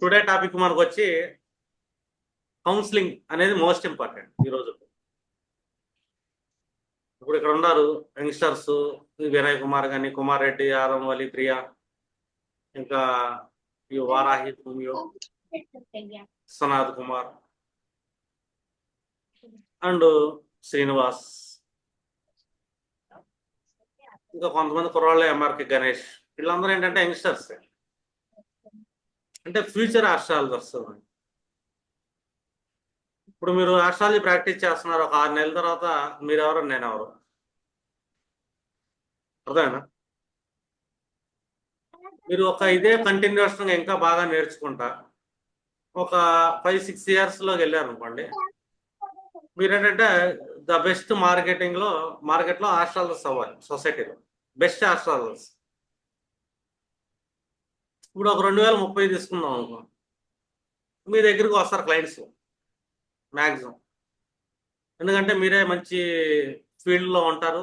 Today topic మనకు వచ్చి counselling అనేది మోస్ట్ ఇంపార్టెంట్ ఈ రోజు. ఇప్పుడు ఇక్కడ ఉన్నారు యంగ్స్టర్స్, వినయ్ కుమార్ కానీ, కుమార్ రెడ్డి, ఆదం వలి, ప్రియా, ఇంకా ఈ వారాహి, సనాద్ కుమార్ అండ్ శ్రీనివాస్, ఇంకా కొంతమంది కుర్రాళ్ళు, ఎంఆర్కే గణేష్, వీళ్ళందరూ ఏంటంటే యంగ్స్టర్స్, అంటే ఫ్యూచర్ ఆస్ట్రాలజర్స్. ఇప్పుడు మీరు ఆస్ట్రాలజీ ప్రాక్టీస్ చేస్తున్నారు, ఒక 6 నెలల తర్వాత మీరెవరు నేనెవరు, అర్థమేనా? మీరు ఒక ఇదే కంటిన్యూషన్ ఇంకా బాగా నేర్చుకుంటా ఒక 5-6 ఇయర్స్లోకి వెళ్ళారు అనుకోండి, మీరేంటంటే ద బెస్ట్ మార్కెట్లో ఆస్ట్రాలజర్స్ అవ్వాలి. సొసైటీలో బెస్ట్ ఆస్ట్రాలజర్స్. ఇప్పుడు ఒక 2030 తీసుకుందాం అనుకో, మీ దగ్గరికి వస్తారు క్లయింట్స్ మ్యాక్సిమం. ఎందుకంటే మీరే మంచి ఫీల్డ్లో ఉంటారు,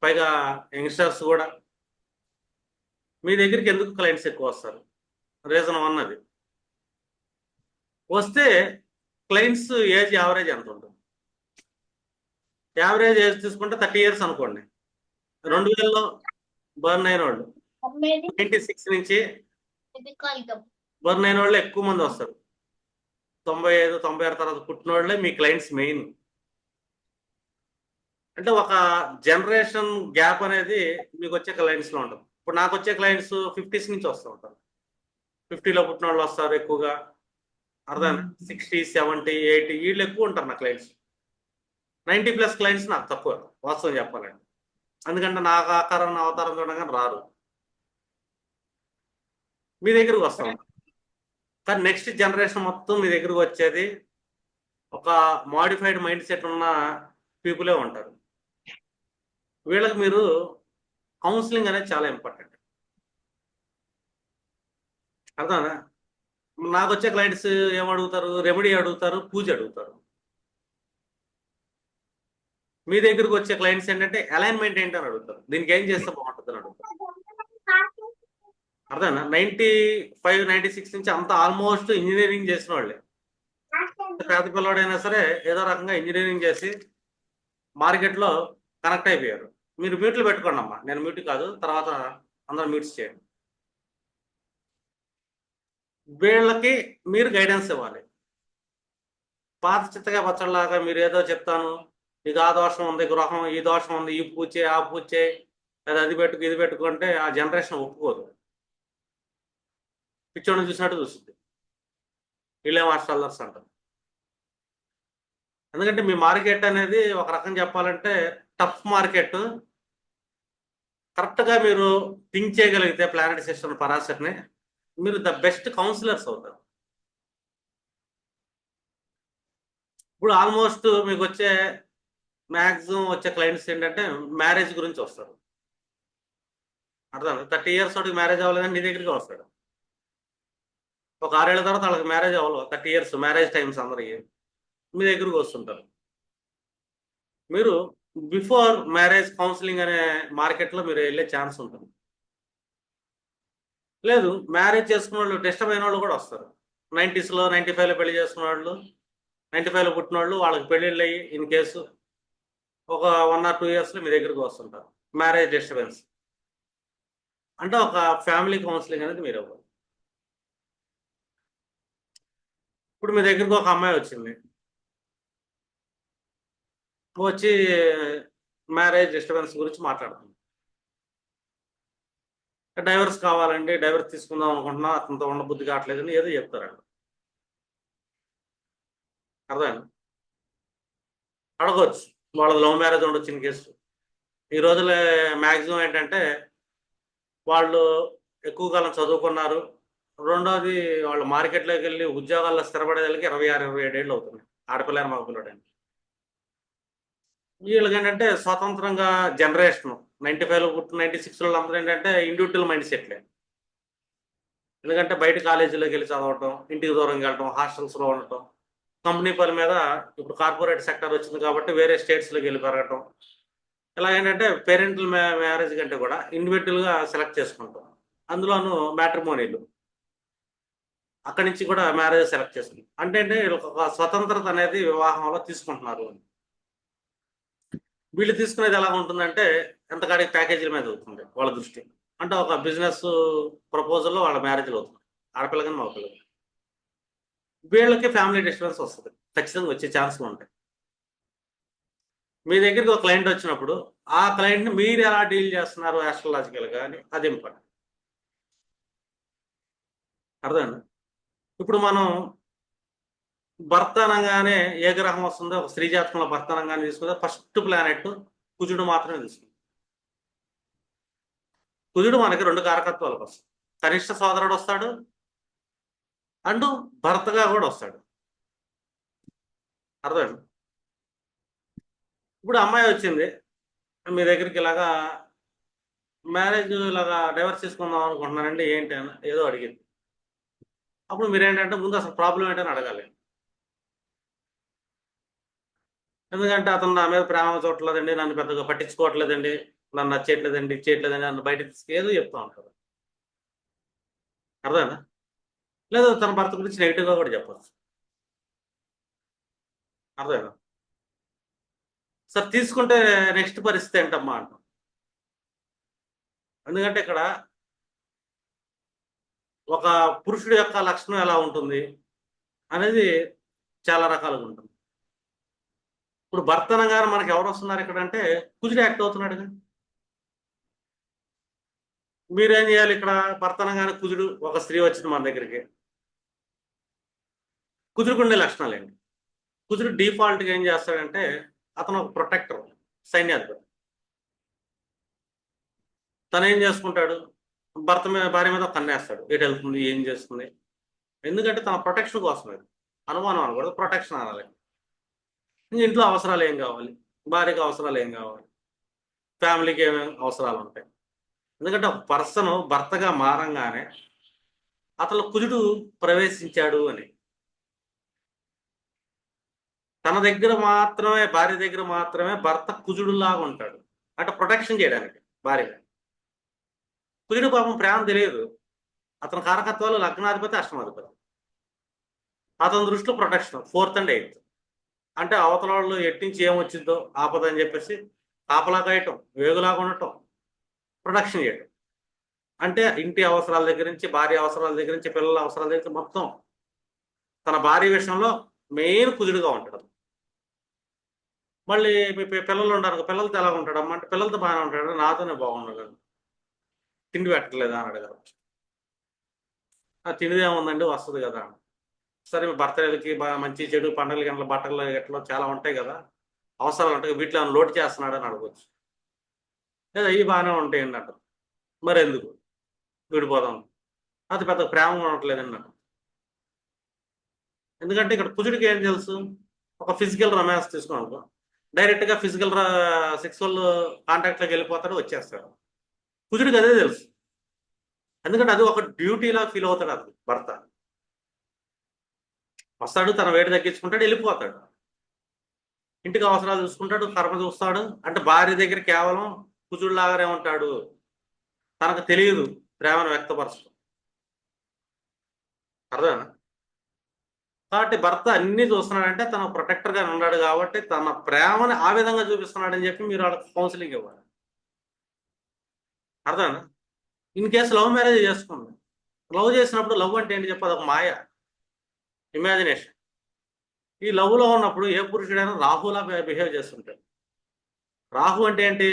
పైగా యంగ్స్టర్స్ కూడా. మీ దగ్గరికి ఎందుకు క్లయింట్స్ ఎక్కువ వస్తారు? రీజన్ 1 అది. వస్తే క్లయింట్స్ ఏజ్ యావరేజ్ ఎంత ఉంటుంది? యావరేజ్ ఏజ్ తీసుకుంటే 30 ఇయర్స్ అనుకోండి. 2000లో బర్న్ అయిన వాళ్ళు 96 నుంచి బర్న్ అయిన వాళ్ళు ఎక్కువ మంది వస్తారు. 95-96 తర్వాత పుట్టిన వాళ్ళే మీ క్లయింట్స్ మెయిన్. అంటే ఒక జనరేషన్ గ్యాప్ అనేది మీకు వచ్చే క్లయింట్స్లో ఉంటుంది. ఇప్పుడు నాకు వచ్చే క్లయింట్స్ 50s నుంచి వస్తూ ఉంటారు. 50లో పుట్టిన వాళ్ళు వస్తారు ఎక్కువగా, అర్థం. 60, 70, 80 వీళ్ళు ఎక్కువ ఉంటారు నా క్లయింట్స్. 90+ క్లయింట్స్ నాకు తక్కువ, వాస్తవం చెప్పాలండి. ఎందుకంటే నాకు ఆకారం అవతారం చూడగానే రారు, మీ దగ్గరకు వస్తాం. కానీ నెక్స్ట్ జనరేషన్ మొత్తం మీ దగ్గరకు వచ్చేది ఒక మాడిఫైడ్ మైండ్ సెట్ ఉన్న పీపులే ఉంటారు. వీళ్ళకి మీరు కౌన్సిలింగ్ అనేది చాలా ఇంపార్టెంట్, అర్థమా? నాకు వచ్చే క్లయింట్స్ ఏమడుగుతారు? రెమెడీ అడుగుతారు, పూజ అడుగుతారు. మీ దగ్గరకు వచ్చే క్లయింట్స్ ఏంటంటే అలైన్మెంట్ ఏంటని అడుగుతారు, దీనికి ఏం చేస్తే బాగుంటుంది అని అడుగుతారు. అర్థమేనా? 95-96 నుంచి అంతా ఆల్మోస్ట్ ఇంజనీరింగ్ చేసిన వాళ్ళే. పేద పిల్లవాడైనా సరే ఏదో రకంగా ఇంజనీరింగ్ చేసి మార్కెట్లో కనెక్ట్ అయిపోయారు. మీరు మ్యూట్లు పెట్టుకోండి అమ్మా, నేను మ్యూట్ కాదు, తర్వాత అందరూ మ్యూట్స్ చేయండి. వీళ్ళకి మీరు గైడెన్స్ ఇవ్వాలి. పాత చిత్తగా పచ్చళ్ళలాగా మీరు ఏదో చెప్తాను, ఇది ఆ దోషం ఉంది, గృహం ఈ దోషం ఉంది, ఈ పూచే ఆ పూచే, లేదా అది పెట్టుకు ఇది పెట్టుకుంటే ఆ జనరేషన్ ఒప్పుకోదు, పిచ్చోడిని చూసినట్టు చూస్తుంది. వీళ్ళే మాస్టర్లర్స్ అంటారు. ఎందుకంటే మీ మార్కెట్ అనేది ఒక రకం చెప్పాలంటే టఫ్ మార్కెట్. కరెక్ట్గా మీరు థింక్ చేయగలిగితే ప్లానెట్ సిస్టమ్ పరాశర్ని, మీరు ద బెస్ట్ కౌన్సిలర్స్ అవుతారు. ఇప్పుడు ఆల్మోస్ట్ మీకు వచ్చే మ్యాక్సిమం వచ్చే క్లయింట్స్ ఏంటంటే మ్యారేజ్ గురించి వస్తారు, అర్థం. 30 ఇయర్స్ తోటి మ్యారేజ్ అవ్వలేదని నీ దగ్గరికి వస్తాడు. ఒక 6 ఏళ్ల తర్వాత వాళ్ళకి మ్యారేజ్ అవ్వాలి, 30 ఇయర్స్ మ్యారేజ్ టైమ్స్ అందరికి మీ దగ్గరికి వస్తుంటారు. మీరు బిఫోర్ మ్యారేజ్ కౌన్సిలింగ్ అనే మార్కెట్లో మీరు వెళ్ళే ఛాన్స్ ఉంటుంది. లేదు, మ్యారేజ్ చేసుకున్న వాళ్ళు డిస్టర్బ్ అయిన వాళ్ళు కూడా వస్తారు. 90sలో 95లో పెళ్లి చేసుకున్న వాళ్ళు, 95లో పుట్టిన వాళ్ళు, వాళ్ళకి పెళ్ళిళ్ళు అయ్యి ఇన్ కేసు ఒక 1 or 2 ఇయర్స్లో మీ దగ్గరికి వస్తుంటారు. మ్యారేజ్ డిస్టర్బెన్స్ అంటే ఒక ఫ్యామిలీ కౌన్సిలింగ్ అనేది మీరు ఇవ్వాలి. ఇప్పుడు మీ దగ్గరికి ఒక అమ్మాయి వచ్చింది, వచ్చి మ్యారేజ్ డిస్టర్బెన్స్ గురించి మాట్లాడుతుంది. డైవర్స్ కావాలండి, డైవర్స్ తీసుకుందాం అనుకుంటున్నా, అతనితో ఉన్న బుద్ధి కావట్లేదని ఏదో చెప్తారండి, అర్థం. అడగవచ్చు, వాళ్ళది లవ్ మ్యారేజ్ ఉండొచ్చు ఇన్ కేసు. ఈ రోజుల్లో మ్యాక్సిమం ఏంటంటే వాళ్ళు ఎక్కువ కాలం చదువుకున్నారు, రెండోది వాళ్ళు మార్కెట్లోకి వెళ్ళి ఉద్యోగాల్లో స్థిరపడేదానికి 26-27 ఏళ్ళు అవుతున్నాయి, ఆడపిల్లని మగపిల్లడని. వీళ్ళకి ఏంటంటే స్వతంత్రంగా జనరేషన్ 95లో పుట్టిన 96లో అందరూ ఏంటంటే ఇండివిజువల్ మైండ్ సెట్లే. ఎందుకంటే బయట కాలేజీలోకి వెళ్ళి చదవటం, ఇంటికి దూరంగా వెళ్ళటం, హాస్టల్స్లో ఉండటం, కంపెనీ పని మీద ఇప్పుడు కార్పొరేట్ సెక్టర్ వచ్చింది కాబట్టి వేరే స్టేట్స్లోకి వెళ్ళి పెరగటం. ఇలా ఏంటంటే పేరెంటల్ మ్యారేజ్ కంటే కూడా ఇండివిజువల్గా సెలెక్ట్ చేసుకుంటాం. అందులోనూ మ్యాట్రిమోనీలు, అక్కడి నుంచి కూడా మ్యారేజ్ సెలెక్ట్ చేసుకుంది. అంటే ఒక స్వతంత్రత అనేది వివాహంలో తీసుకుంటున్నారు అని. వీళ్ళు తీసుకునేది ఎలా ఉంటుందంటే ఎంతకాడికి ప్యాకేజీల మీద అవుతుంది వాళ్ళ దృష్టి. అంటే ఒక బిజినెస్ ప్రపోజల్లో వాళ్ళ మ్యారేజ్లు అవుతుంది, ఆడపిల్ల కానీ మగపిల్ల కానీ. వీళ్ళకి ఫ్యామిలీ డిస్టర్బెన్స్ వస్తుంది, ఖచ్చితంగా వచ్చే ఛాన్స్లు ఉంటాయి. మీ దగ్గరికి ఒక క్లయింట్ వచ్చినప్పుడు ఆ క్లయింట్ని మీరు ఎలా డీల్ చేస్తున్నారు ఆస్ట్రాలజికల్గా అని, అది ఇంపార్టెంట్. అర్థమైంది. ఇప్పుడు మనం భర్త అనగానే ఏ గ్రహం వస్తుందో, ఒక స్త్రీ జాతకంలో భర్త అనగానే తీసుకుంటే ఫస్ట్ ప్లానెట్ కుజుడు మాత్రమే తీసుకుంది. కుజుడు మనకి 2 కారకత్వాలకు వస్తాడు. కనిష్ట సోదరుడు వస్తాడు, అండ్ భర్తగా కూడా వస్తాడు. అర్థమైంది. ఇప్పుడు అమ్మాయి వచ్చింది మీ దగ్గరికి, ఇలాగా మ్యారేజ్ ఇలాగా డైవర్స్ తీసుకుందాం అనుకుంటున్నానండి ఏంటి అని ఏదో అడిగింది. అప్పుడు మీరేంటంటే ముందు అసలు ప్రాబ్లం ఏంటని అడగాలి. ఎందుకంటే అతను నా మీద ప్రేమ చూడట్లేదండి, నన్ను పెద్దగా పట్టించుకోవట్లేదండి, నన్ను నచ్చేయట్లేదండి, ఇచ్చేయట్లేదండి, నన్ను బయట ఏదో చెప్తా ఉంటారు. అర్థమైనా? లేదా తన భర్త గురించి నెగిటివ్గా కూడా చెప్పచ్చు. అర్థమైనా? సార్ తీసుకుంటే నెక్స్ట్ పరిస్థితి ఏంటమ్మా అంటాం. ఎందుకంటే ఇక్కడ ఒక పురుషుడి యొక్క లక్షణం ఎలా ఉంటుంది అనేది చాలా రకాలుగా ఉంటుంది. ఇప్పుడు భర్త అనగానే మనకి ఎవరు వస్తున్నారు ఇక్కడ అంటే కుజుడు యాక్ట్ అవుతున్నాడు కదా. మీరేం చేయాలి ఇక్కడ? భర్త అనగానే కుజుడు, ఒక స్త్రీ వచ్చింది మన దగ్గరికి, కుజుడుకు ఉండే లక్షణాలు ఏంటి? కుజుడు డిఫాల్ట్గా ఏం చేస్తాడంటే అతను ఒక ప్రొటెక్టర్, సైన్యాధిపతి. తను ఏం చేసుకుంటాడు? భర్త మీద, భార్య మీద కన్నేస్తాడు, ఎటు వెళ్తుంది, ఏం చేస్తుంది. ఎందుకంటే తన ప్రొటెక్షన్ కోసం. అది అనుమానం అనకూడదు, ప్రొటెక్షన్ అనాలి. ఇంట్లో అవసరాలు ఏం కావాలి, భార్యకి అవసరాలు ఏం కావాలి, ఫ్యామిలీకి ఏమేమి అవసరాలు ఉంటాయి. ఎందుకంటే ఒక పర్సన్ భర్తగా మారంగానే అతను కుజుడు ప్రవేశించాడు అని, తన దగ్గర మాత్రమే, భార్య దగ్గర మాత్రమే భర్త కుజుడులాగా ఉంటాడు, అంటే ప్రొటెక్షన్ చేయడానికి భార్య. కుజుడు పాపం ప్రేమ తెలియదు, అతని కారకత్వాలు లగ్నాధిపతి, అష్టమాధిపతి. అతని దృష్టిలో ప్రొటెక్షన్ 4th and 8th. అంటే అవతల వాళ్ళు ఎట్టించి ఏమొచ్చిందో ఆపద అని చెప్పేసి కాపలా కాయటం, వేగులాగా ఉండటం, ప్రొటెక్షన్ చేయటం. అంటే ఇంటి అవసరాల దగ్గర నుంచి, భార్య అవసరాల దగ్గర నుంచి, పిల్లల అవసరాల దగ్గర నుంచి మొత్తం తన భార్య విషయంలో మెయిన్ కుజుడుగా ఉంటాడు. మళ్ళీ మీ పిల్లలు ఉంటారు, పిల్లలతో ఎలా ఉంటాడు అమ్మ అంటే పిల్లలతో బాగానే ఉంటాడు, నాతోనే బాగున్నాడు, తిండి పెట్టలేదా అని అడగారు. తిండిది ఏముందండి, వస్తుంది కదా. సరే మీ బర్త్డేలకి మంచి చెడు పండుగలకి గంటల బట్టలు ఎట్లా చాలా ఉంటాయి కదా, అవసరాలు ఉంటాయి, వీటిలో ఏమైనా లోటు చేస్తున్నాడు అని అడగవచ్చు. లేదా ఇవి బాగానే ఉంటాయండి అంటారు. మరి ఎందుకు విడిపోదాం, అది పెద్ద ప్రేమ ఉండట్లేదండి అంటారు. ఎందుకంటే ఇక్కడ కుజుడికి ఏం తెలుసు? ఒక ఫిజికల్ రొమాన్స్ తీసుకున్నాడు, డైరెక్ట్గా ఫిజికల్ సెక్సువల్ కాంటాక్ట్లోకి వెళ్ళిపోతాడు, వచ్చేస్తాడు. కుజుడికి అదే తెలుసు. ఎందుకంటే అది ఒక డ్యూటీలా ఫీల్ అవుతాడు. అది భర్త వస్తాడు, తన వేడి తగ్గించుకుంటాడు, వెళ్ళిపోతాడు, ఇంటికి అవసరాలు చూసుకుంటాడు, కర్మ చూస్తాడు. అంటే భార్య దగ్గర కేవలం కుజుడులాగానే ఉంటాడు, తనకు తెలియదు ప్రేమను వ్యక్తపరచడం. అర్థమేనా? కాబట్టి భర్త అన్ని చూస్తున్నాడంటే తన ప్రొటెక్టర్గా ఉన్నాడు కాబట్టి తన ప్రేమని ఆ విధంగా చూపిస్తున్నాడని చెప్పి మీరు వాళ్ళకి కౌన్సిలింగ్ ఇవ్వాలి. అర్థమేనా? ఇన్ కేసు లవ్ మ్యారేజ్ చేసుకోండి. లవ్ చేసినప్పుడు లవ్ అంటే ఏంటి చెప్పదు, ఒక మాయ, ఇమాజినేషన్. ఈ లవ్లో ఉన్నప్పుడు ఏ పురుషుడైనా రాహులా బిహేవ్ చేస్తుంటాడు. రాహు అంటే ఏంటి?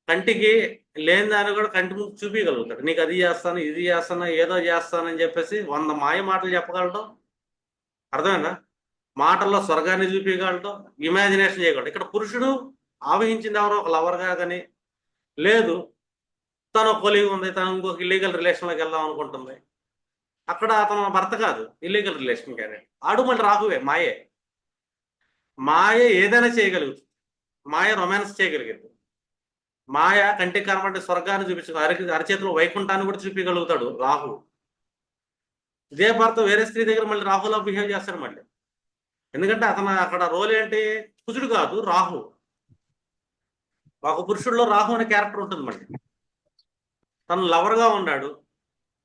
కంటికి లేని దాన్ని కూడా కంటి ముందు చూపించగలుగుతాడు. నీకు అది చేస్తాను, ఇది చేస్తాను, ఏదో చేస్తానని చెప్పేసి 100 మాయ మాటలు చెప్పగలడం. అర్థమైందా? మాటల్లో స్వర్గాన్ని చూపించగలడం, ఇమాజినేషన్ చేయగలడు. ఇక్కడ పురుషుడు ఆవహించింది ఎవరో ఒక లవర్గా కానీ, లేదు తను ఒక కొలీగ్ ఉంది, తను ఇంకొక ఇల్లీగల్ రిలేషన్లోకి వెళ్దాం అనుకుంటుంది, అక్కడ అతను భర్త కాదు, ఇల్లీగల్ రిలేషన్ కానీ ఆడు మళ్ళీ రాహువే, మాయే. మాయ ఏదైనా చేయగలుగుతుంది, మాయ రొమాన్స్ చేయగలిగింది, మాయ కంటికి కనబడే స్వర్గాన్ని చూపించగలదు, అరచేతిలో వైకుంఠాన్ని కూడా చూపించగలుగుతాడు రాహు. ఇదే భర్త వేరే స్త్రీ దగ్గర మళ్ళీ రాహులా బిహేవ్ చేస్తాడు మళ్ళీ. ఎందుకంటే అతను అక్కడ రోల్ ఏంటి? కుజుడు కాదు, రాహు. ఒక పురుషుడిలో రాహు అనే క్యారెక్టర్ ఉంటుంది మళ్ళీ. తను లవర్గా ఉన్నాడు,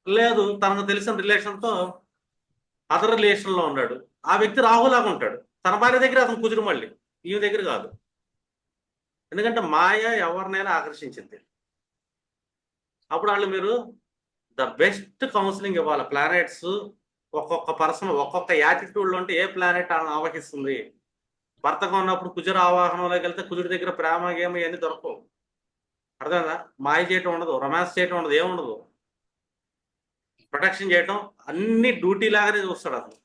లేదు తనకు తెలిసిన రిలేషన్తో అదర్ రిలేషన్లో ఉన్నాడు, ఆ వ్యక్తి రాహులాగా ఉంటాడు. తన భార్య దగ్గర అతను కుదురు, మళ్ళీ ఈమె దగ్గర కాదు. ఎందుకంటే మాయ ఎవరినైనా ఆకర్షించింది. అప్పుడు వాళ్ళు మీరు ద బెస్ట్ కౌన్సిలింగ్ ఇవ్వాలి. ప్లానెట్స్ ఒక్కొక్క పర్సన్ ఒక్కొక్క యాటిట్యూడ్లో ఉంటే ఏ ప్లానెట్ ఆవహిస్తుంది. భర్తగా ఉన్నప్పుడు కుజుర ఆవాహనంలోకి వెళ్తే కుజుడి దగ్గర ప్రేమ గేమ ఇవన్నీ దొరకవు. అర్థమైందా? మాయ చేయటం ఉండదు, రొమాన్స్ చేయటం ఉండదు, ఏముండదు. ప్రొటెక్షన్ చేయటం అన్ని డ్యూటీ లాగానే చూస్తాడు అతను.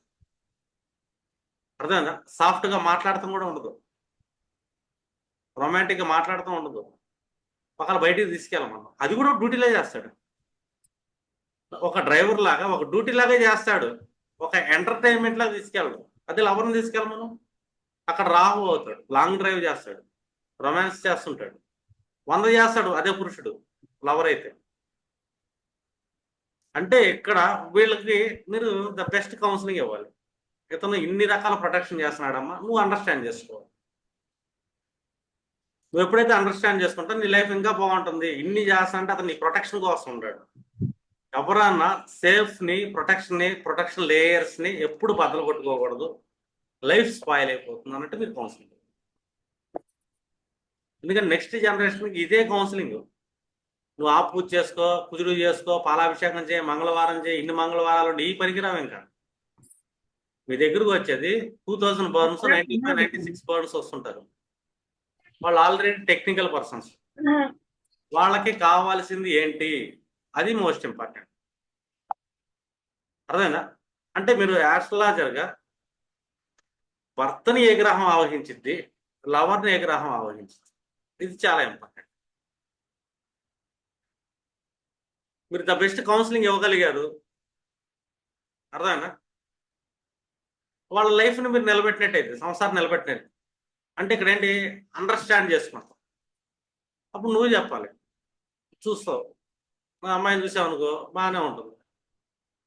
అర్థమైందా? సాఫ్ట్గా మాట్లాడటం కూడా ఉండదు, రొమాంటిక్గా మాట్లాడటం ఉండదు. ఒకవేళ బయటికి తీసుకెళ్ళమన్నా అది కూడా డ్యూటీలో చేస్తాడు. ఒక డ్రైవర్ లాగా ఒక డ్యూటీ లాగే చేస్తాడు, ఒక ఎంటర్టైన్మెంట్ లాగా తీసుకెళ్ళడు. అదే లవర్ని తీసుకెళ్ళమను, అక్కడ రాహు అవుతాడు, లాంగ్ డ్రైవ్ చేస్తాడు, రొమాన్స్ చేస్తుంటాడు, 100 చేస్తాడు అదే పురుషుడు లవర్ అయితే. అంటే ఇక్కడ వీళ్ళకి మీరు ద బెస్ట్ కౌన్సిలింగ్ ఇవ్వాలి. ఇతను ఇన్ని రకాల ప్రొటెక్షన్ చేస్తున్నాడమ్మా, నువ్వు అండర్స్టాండ్ చేసుకోవాలి. నువ్వు ఎప్పుడైతే అండర్స్టాండ్ చేసుకుంటా నీ లైఫ్ ఇంకా బాగుంటుంది. ఇన్ని చేస్తా అంటే అతను నీ ప్రొటెక్షన్ కోసం ఉంటాడు. ఎవరన్నా సేఫ్ని ప్రొటెక్షన్ లేయర్స్ని ఎప్పుడు బద్దలు కొట్టుకోకూడదు, లైఫ్ స్పాయిల్ అయిపోతుంది అన్నట్టు మీరు కౌన్సిలింగ్. ఎందుకంటే నెక్స్ట్ జనరేషన్కి ఇదే కౌన్సిలింగ్. నువ్వు ఆ పూజ చేసుకో, కుజుడు చేసుకో, పాలాభిషేకం చేయి, మంగళవారం చేయి, ఇన్ని మంగళవారాలు ఈ పనికిరావు. ఇంకా మీ దగ్గరకు వచ్చేది 2000 బర్న్స్, 95, 96 బర్న్స్ వస్తుంటారు. వాళ్ళు ఆల్రెడీ టెక్నికల్ పర్సన్స్. వాళ్ళకి కావాల్సింది ఏంటి, అది మోస్ట్ ఇంపార్టెంట్. అర్థమైందా? అంటే మీరు యాస్ట్రాలజర్గా భర్తని ఏ గ్రహం ఆవహించింది, లవర్ని ఏ గ్రహం ఆవహించింది, ఇది చాలా ఇంపార్టెంట్. మీరు ద బెస్ట్ కౌన్సిలింగ్ ఇవ్వగలిగారు. అర్థమైనా? వాళ్ళ లైఫ్ని మీరు నిలబెట్టినట్టయితే, సంసారం నిలబెట్టినట్టు. అంటే ఇక్కడ ఏంటి, అండర్స్టాండ్ చేసుకుంటాం. అప్పుడు నువ్వు చెప్పాలి, చూస్తావు మా అమ్మాయిని చూసావు అనుకో బాగానే ఉంటుంది,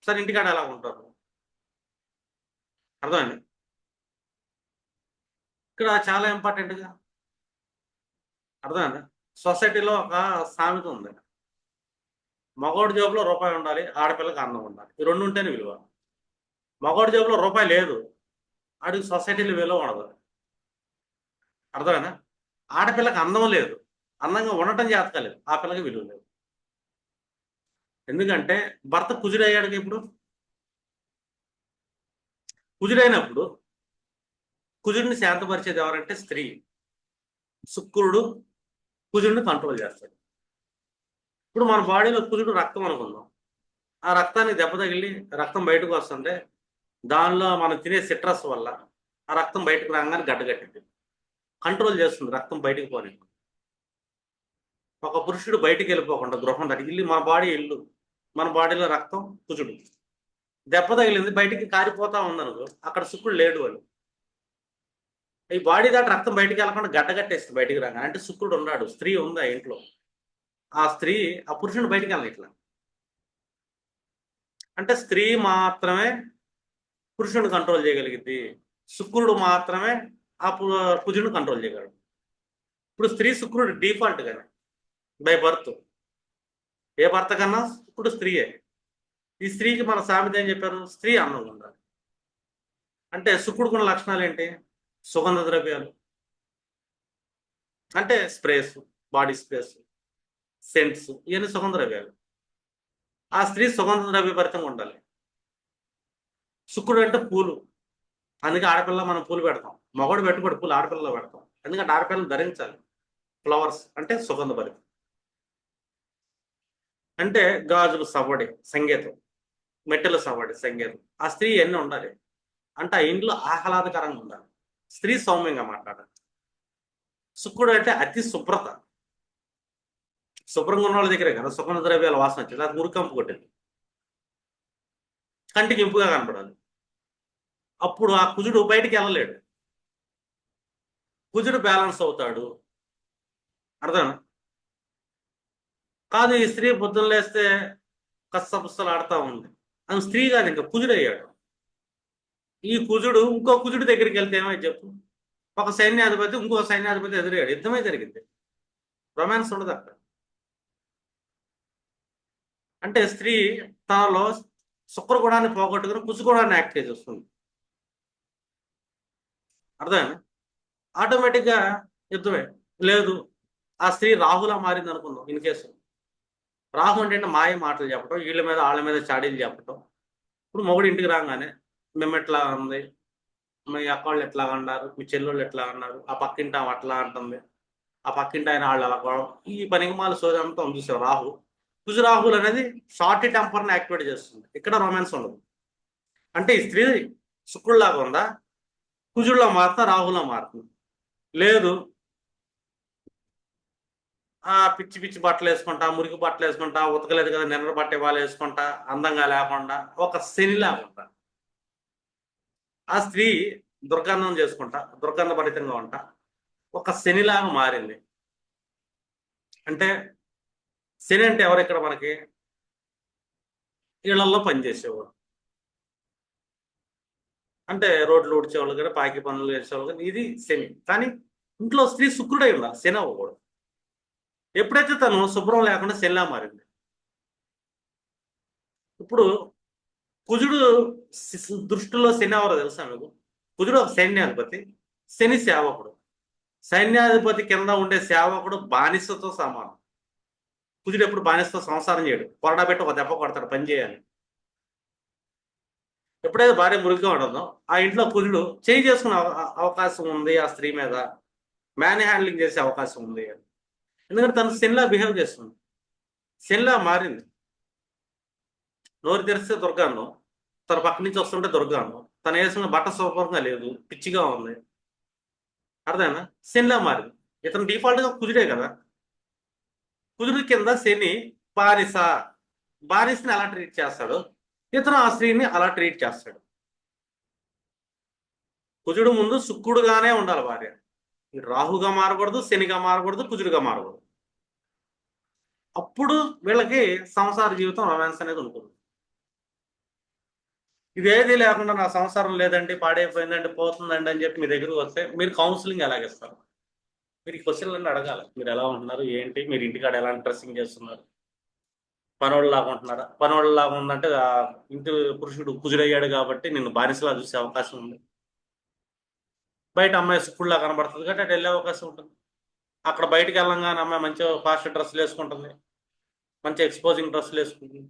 సరే ఇంటికాడ ఎలా ఉంటారు. అర్థమైంది? ఇక్కడ చాలా ఇంపార్టెంట్గా అర్థమైంది. సొసైటీలో ఒక సామెత ఉంది, మగోడి జేబులో రూపాయి ఉండాలి, ఆడపిల్లకి అందం ఉండాలి. ఈ రెండు ఉంటేనే విలువ. మగోడి జేబులో రూపాయి లేదు, ఆడికి సొసైటీలో విలువ ఉండదు. అర్థమైనా? ఆడపిల్లకి అందం లేదు, అందంగా ఉండటం చేతకలేదు, ఆ పిల్లకి విలువ లేదు. ఎందుకంటే భర్త కుజుడయ్యాడు. ఇప్పుడు కుజుడైనప్పుడు కుజుడిని శాంతపరిచేది ఎవరంటే స్త్రీ. శుక్రుడు కుజుడిని కంట్రోల్ చేస్తాడు. ఇప్పుడు మన బాడీలో కుజుడు రక్తం అనుకుందాం, ఆ రక్తానికి దెబ్బ తగిలి రక్తం బయటకు వస్తుంటే దానిలో మనం తినే సిట్రస్ వల్ల ఆ రక్తం బయటకు రాగానే గడ్డగట్టింది, కంట్రోల్ చేస్తుంది రక్తం బయటకు పోని. ఒక పురుషుడు బయటికి వెళ్ళిపోకుండా గృహం దాటి ఇల్లు, మన బాడీ ఇల్లు, మన బాడీలో రక్తం కుజుడు. దెబ్బ తగిలింది బయటికి కారిపోతా ఉందనుకో, అక్కడ శుక్రుడు లేడు అని. ఈ బాడీ దాటి రక్తం బయటికి వెళ్ళకుండా గడ్డగట్టేస్తుంది బయటికి రాగా, అంటే శుక్రుడు ఉన్నాడు, స్త్రీ ఉంది ఆ ఇంట్లో. ఆ స్త్రీ ఆ పురుషుని బయటికి వెళ్ళాలి ఇట్లా. అంటే స్త్రీ మాత్రమే పురుషుని కంట్రోల్ చేయగలిగింది, శుక్రుడు మాత్రమే ఆ కుజుడిని కంట్రోల్ చేయగలడు. ఇప్పుడు స్త్రీ శుక్రుడు డిఫాల్ట్ కానీ బై బర్త్, ఏ భర్త కన్నా శుక్రుడు స్త్రీయే. ఈ స్త్రీకి మన సామెత ఏం చెప్పారు, స్త్రీ అందంగా ఉండాలి. అంటే శుక్రుడుకున్న లక్షణాలు ఏంటి, సుగంధ ద్రవ్యాలు, అంటే స్ప్రేస్, బాడీ స్ప్రేస్, సెంట్స్, ఇవన్నీ సుగంధ ద్రవ్యాలు. ఆ స్త్రీ సుగంధ ద్రవ్యభరితంగా ఉండాలి. శుక్రుడు అంటే పూలు, అందుకే ఆడపిల్ల మనం పూలు పెడతాం. మగవాడు పెట్టుకోడు పూలు, ఆడపిల్లలో పెడతాం. ఎందుకంటే ఆడపిల్లలు ధరించాలి ఫ్లవర్స్, అంటే సుగంధభరితం. అంటే గాజులు సవ్వడి సంగీతం, మెట్టెలు సవ్వడి సంగీతం. ఆ స్త్రీ ఎన్ని ఉండాలి అంటే ఆ ఇంట్లో ఆహ్లాదకరంగా ఉండాలి, స్త్రీ సౌమ్యంగా మాట్లాడాలి. శుక్రుడు అంటే అతి శుభ్రత, శుభ్రంగా ఉన్న వాళ్ళ దగ్గరే కదా సుగంధ ద్రవ్యాల వాసన వచ్చింది, అది మురికంపు కొట్టింది, కంటికి ఇంపుగా కనపడాలి. అప్పుడు ఆ కుజుడు బయటికి వెళ్ళలేడు, కుజుడు బ్యాలెన్స్ అవుతాడు. అర్థం కాదు. ఈ స్త్రీ పొద్దున్న లేస్తే కස්සపుస్తలు ఆడుతూ ఉంది, అది స్త్రీ కాదు, ఇంకా కుజుడు అయ్యాడు. ఈ కుజుడు ఇంకో కుజుడి దగ్గరికి వెళ్తే ఏమై చెప్పు, ఒక సైన్యాధిపతి ఇంకో సైన్యాధిపతి ఎదురయ్యాడు, యుద్ధమే జరిగింది, రొమాన్స్ ఉండదు అక్కడ. అంటే స్త్రీ తనలో శుక్రగుణాన్ని పోగొట్టుకుని కుజగుణాన్ని యాక్టివేట్ చేస్తుంది. అర్థమైందా? ఆటోమేటిక్గా యుద్ధమే. లేదు ఆ స్త్రీ రాహులా మారింది అనుకుందాం ఇన్ కేసు. రాహు అంటే మాయ మాటలు చెప్పటం, వీళ్ళ మీద వాళ్ళ మీద చాడీలు చెప్పటం. ఇప్పుడు మొగుడు ఇంటికి రాగానే మేము ఎట్లా ఉంది, మీ అక్కవాళ్ళు ఎట్లా అన్నారు, మీ చెల్లెళ్ళు ఎట్లా అన్నారు, ఆ పక్కింటి ఆమె అట్లా అంటుంది, ఆ పక్కింటి ఆయన వాళ్ళు అలా గొడవ, ఈ పనికిమాల సోది అంతా చూసాం రాహు. కుజు రాహుల్ అనేది షార్ట్ టెంపర్ని యాక్టివేట్ చేస్తుంది. ఇక్కడ రొమాన్స్ ఉండదు. అంటే ఈ స్త్రీ శుక్రుడిలాగా ఉందా, కుజుడిలో మారుతా రాహులో మారుతుంది. లేదు ఆ పిచ్చి పిచ్చి బట్టలు వేసుకుంటా, మురికి బట్టలు వేసుకుంటా, ఉతకలేదు కదా నిన్న బట్ట ఇవాళ వేసుకుంటా, అందంగా లేకుండా ఒక శనిలాగా ఉంటా. ఆ స్త్రీ దుర్గంధం చేసుకుంటా, దుర్గంధభరితంగా ఉంటా, ఒక శనిలాగా మారింది. అంటే శని అంటే ఎవరు ఇక్కడ మనకి? ఇళ్లలో పనిచేసేవాడు. అంటే రోడ్లు ఊడ్చేవాళ్ళు కానీ, పాకి పనులు చేసేవాళ్ళు కానీ, ఇది శని. కానీ ఇంట్లో స్త్రీ శుక్రుడై ఉండాలి, శని అవ్వకూడదు. ఎప్పుడైతే తను శుభ్రం లేకుండా శనిలా మారింది. ఇప్పుడు కుజుడు దృష్టిలో శని ఎవరో తెలుసా మీకు? కుజుడు ఒక సైన్యాధిపతి, శని సేవకుడు. సైన్యాధిపతి కింద ఉండే సేవకుడు బానిసతో సమానం. కుజుడు ఎప్పుడు బానిసతో సంసారం చేయడు, కొరడా పెట్టి ఒక దెబ్బ కొడతాడు, పని చేయాలి. ఎప్పుడైతే భార్య మురిగ్గా ఉండదో ఆ ఇంట్లో కుజుడు చేయి చేసుకునే అవకాశం ఉంది ఆ స్త్రీ మీద, మ్యాన్ హ్యాండ్లింగ్ చేసే అవకాశం ఉంది. ఎందుకంటే తను శనిలా బిహేవ్ చేస్తుంది, శనిలా మారింది. నోరు తెరిస్తే దుర్గాన్నం, తన పక్క నుంచి వస్తుంటే దుర్గాన్నం, తను వేసుకున్న బట్ట సౌకర్యంగా లేదు, పిచ్చిగా ఉంది. అర్థమైనా? శనిలా మారింది. ఇతను డిఫాల్ట్గా కుజుడే కదా. కుజుడి కింద శని బానిస. బానిసని ఎలా ట్రీట్ చేస్తాడు, ఇతను ఆ స్త్రీని అలా ట్రీట్ చేస్తాడు. కుజుడు ముందు శుక్రుడుగానే ఉండాలి భార్య. రాహుగా మారకూడదు, శనిగా మారకూడదు, కుజుడుగా మారకూడదు. అప్పుడు వీళ్ళకి సంసార జీవితం రొమాన్స్ అనేది ఉంటుంది. ఇదేది లేకుండా నా సంసారం లేదండి, పాడైపోయిందండి, పోతుందండి అని చెప్పి మీ దగ్గరకు వస్తే మీరు కౌన్సిలింగ్ ఎలాగిస్తారు? మీరు ఈ క్వశ్చన్లన్నీ అడగాలి. మీరు ఎలా ఉంటున్నారు, ఏంటి, మీరు ఇంటికాడ ఎలాంటి డ్రెస్సింగ్ చేస్తున్నారు, పనోళ్ళలాగా ఉంటున్నారా? పనోళ్ళలాగా ఉందంటే ఆ ఇంటి పురుషుడు కుజుడయ్యాడు కాబట్టి నిన్ను బానిసలా చూసే అవకాశం ఉంది. బయట అమ్మాయి సుక్కుడులా కనబడుతుంది కాబట్టి అటు వెళ్ళే అవకాశం ఉంటుంది. అక్కడ బయటికి వెళ్ళంగానే అమ్మాయి మంచిగా ఫాస్ట్ డ్రెస్సులు వేసుకుంటుంది, మంచి ఎక్స్పోజింగ్ డ్రెస్సులు వేసుకుంటుంది.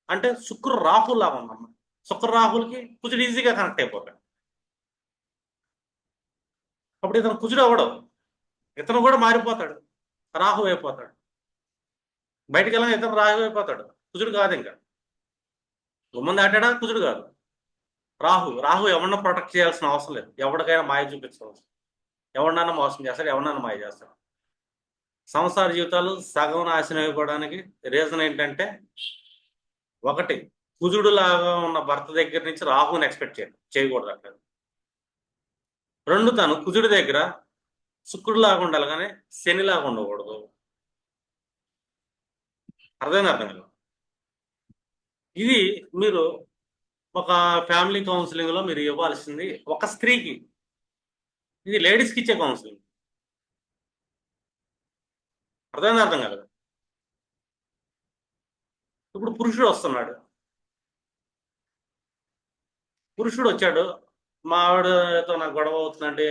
అంటే శుక్ర రాహుల్ లాగా ఉందమ్మ. శుక్ర రాహుల్కి కుజుడు ఈజీగా కనెక్ట్ అయిపోతాడు. అప్పుడు ఇతను కుజుడు అవ్వడం, ఇతను కూడా మారిపోతాడు, రాహు అయిపోతాడు. బయటికి వెళ్ళగా ఇతను రాహు అయిపోతాడు, కుజుడు కాదు. ఇంకా గుమ్మం దాటాడా కుజుడు కాదు, రాహు. రాహు ఎవరన్నా ప్రొటెక్ట్ చేయాల్సిన అవసరం లేదు, ఎవరికైనా మాయ చూపించవలసిన, ఎవరినైనా మోసం చేస్తాడు, ఎవరినైనా మాయ చేస్తాడు. సంసార జీవితాలు సగం నాశనం అయిపోవడానికి రీజన్ ఏంటంటే, ఒకటి కుజుడు లాగా ఉన్న భర్త దగ్గర నుంచి రాహుని ఎక్స్పెక్ట్ చేయకూడదు అట్లా. రెండు, తను కుజుడి దగ్గర శుక్రుడు లాగా ఉండాలి కానీ శని లాగా ఉండకూడదు. అర్థం కాదు. ఇది మీరు ఒక ఫ్యామిలీ కౌన్సిలింగ్ లో మీరు ఇవ్వాల్సింది ఒక స్త్రీకి. ఇది లేడీస్కి ఇచ్చే కౌన్సిలింగ్. అర్థం కాదు. ఇప్పుడు పురుషుడు వస్తున్నాడు, పురుషుడు వచ్చాడు, మా ఆవిడతో నాకు గొడవ అవుతుందండి,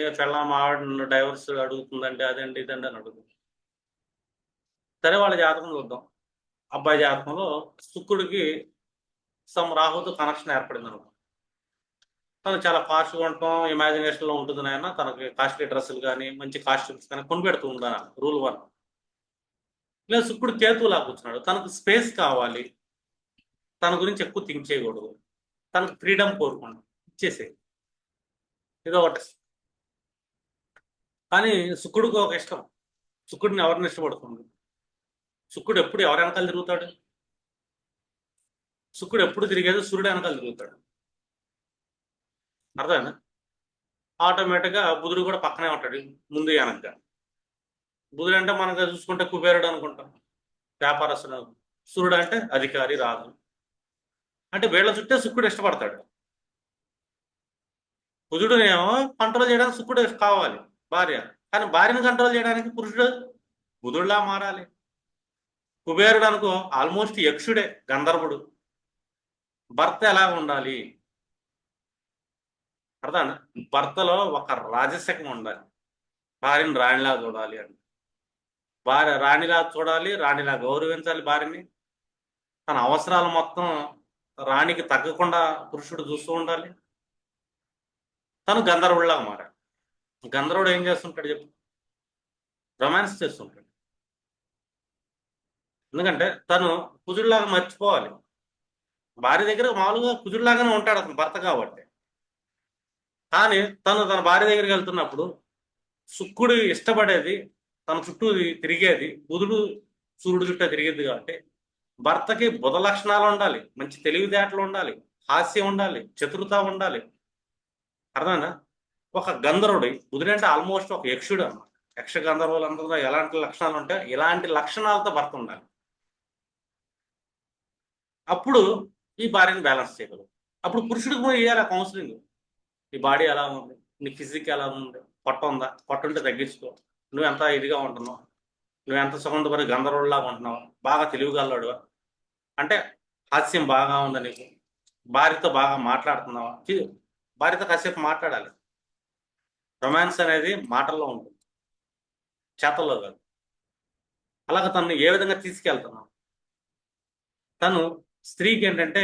మా ఆవిడ డైవర్స్ అడుగుతుందండి, అదండి ఇదండి అని అడుగుతుంది. సరే వాళ్ళ జాతకం చూద్దాం. అబ్బాయి జాతకంలో శుక్రుడికి రాహుతో కనెక్షన్ ఏర్పడింది అనుకో, తను చాలా ఫాస్ట్గా ఉండటం, ఇమాజినేషన్లో ఉంటుంది నాయన, తనకి కాస్ట్లీ డ్రెస్సులు కానీ మంచి కాస్ట్యూమ్స్ కానీ కొనిపెడుతూ ఉందా రూల్ 1. లేదు శుక్రుడు కేతువులా కూర్చున్నాడు, తనకు స్పేస్ కావాలి, తన గురించి ఎక్కువ థింక్ చేయకూడదు, తనకు ఫ్రీడమ్ కోరుకోండి, ఇచ్చేసే ఏదో ఒకటి. కానీ శుక్రుడికి ఒక ఇష్టం, శుక్రుడిని ఎవరిని ఇష్టపడుతుంది? శుక్రుడు ఎప్పుడు ఎవరి వెనకాల తిరుగుతాడు? శుక్రుడు ఎప్పుడు తిరిగేది సూర్యుడు వెనకాల తిరుగుతాడు. అర్థమైనా? ఆటోమేటిక్గా బుధుడు కూడా పక్కనే ఉంటాడు, ముందు వెనక. బుధుడు అంటే మనకు చూసుకుంటే కుబేరుడు అనుకుంటాం, వ్యాపారస్తుడు. సూర్యుడు అంటే అధికారి, రాజు. అంటే వీళ్ళ చుట్టే శుక్రుడు ఇష్టపడతాడు. బుధుడునేమో కంట్రోల్ చేయడానికి శుక్రుడు కావాలి భార్య, కానీ భార్యను కంట్రోల్ చేయడానికి పురుషుడు బుధుడులా మారాలి. కుబేరుడు అనుకో ఆల్మోస్ట్ యక్షుడే, గంధర్వుడు. భర్త ఎలా ఉండాలి? అర్థం? భర్తలో ఒక రాజశకం ఉండాలి. భార్యని రాణిలా చూడాలి అని. భార్య రాణిలా చూడాలి, రాణిలా గౌరవించాలి భార్యని. తన అవసరాలు మొత్తం రాణికి తగ్గకుండా పురుషుడు చూస్తూ ఉండాలి. తను గంధర్వుడిలాగా మారాడు. గంధర్వుడు ఏం చేస్తుంటాడు చెప్పు? రొమాన్స్ చేస్తుంటాడు. ఎందుకంటే తను కుజుడిలాగా మర్చిపోవాలి. భార్య దగ్గర మామూలుగా కుజుడిలాగానే ఉంటాడు అతను భర్త కాబట్టి. కానీ తను తన భార్య దగ్గరికి వెళ్తున్నప్పుడు శుక్రుడు ఇష్టపడేది తన చుట్టూ తిరిగేది, బుధుడు సూర్యుడు చుట్టూ తిరిగేది కాబట్టి భర్తకి బుధ లక్షణాలు ఉండాలి, మంచి తెలివితేటలు ఉండాలి, హాస్యం ఉండాలి, చతురత ఉండాలి. అర్థమైనా? ఒక గంధర్వుడు, బుధుడు అంటే ఆల్మోస్ట్ ఒక యక్షుడు అన్నమాట. యక్ష గంధర్వులందరూ ఎలాంటి లక్షణాలు ఉంటాయి? ఇలాంటి లక్షణాలతో భర్త ఉండాలి. అప్పుడు ఈ భార్యను బ్యాలెన్స్ చేయగలరు. అప్పుడు పురుషుడికి కూడా ఇవ్వాలి కౌన్సిలింగ్. నీ బాడీ ఎలా ఉంది, నీ ఫిజిక్ ఎలా ఉంది, పొట్ట ఉందా, పొట్ట ఉంటే తగ్గించుకో, నువ్వు ఎంత ఇదిగా ఉంటున్నావు, నువ్వు ఎంత సుగంధపరి గంధర్వుడిలాగా ఉంటున్నావు, బాగా తెలివిగలవాడు అంటే హాస్యం బాగా ఉందా నీకు, భార్యతో బాగా మాట్లాడుతున్నావా. భార్యతో కాసేపు మాట్లాడాలి. రొమాన్స్ అనేది మాటల్లో ఉంటుంది, చేతల్లో కాదు. అలాగ తను ఏ విధంగా తీసుకెళ్తున్నావు? తను స్త్రీకి ఏంటంటే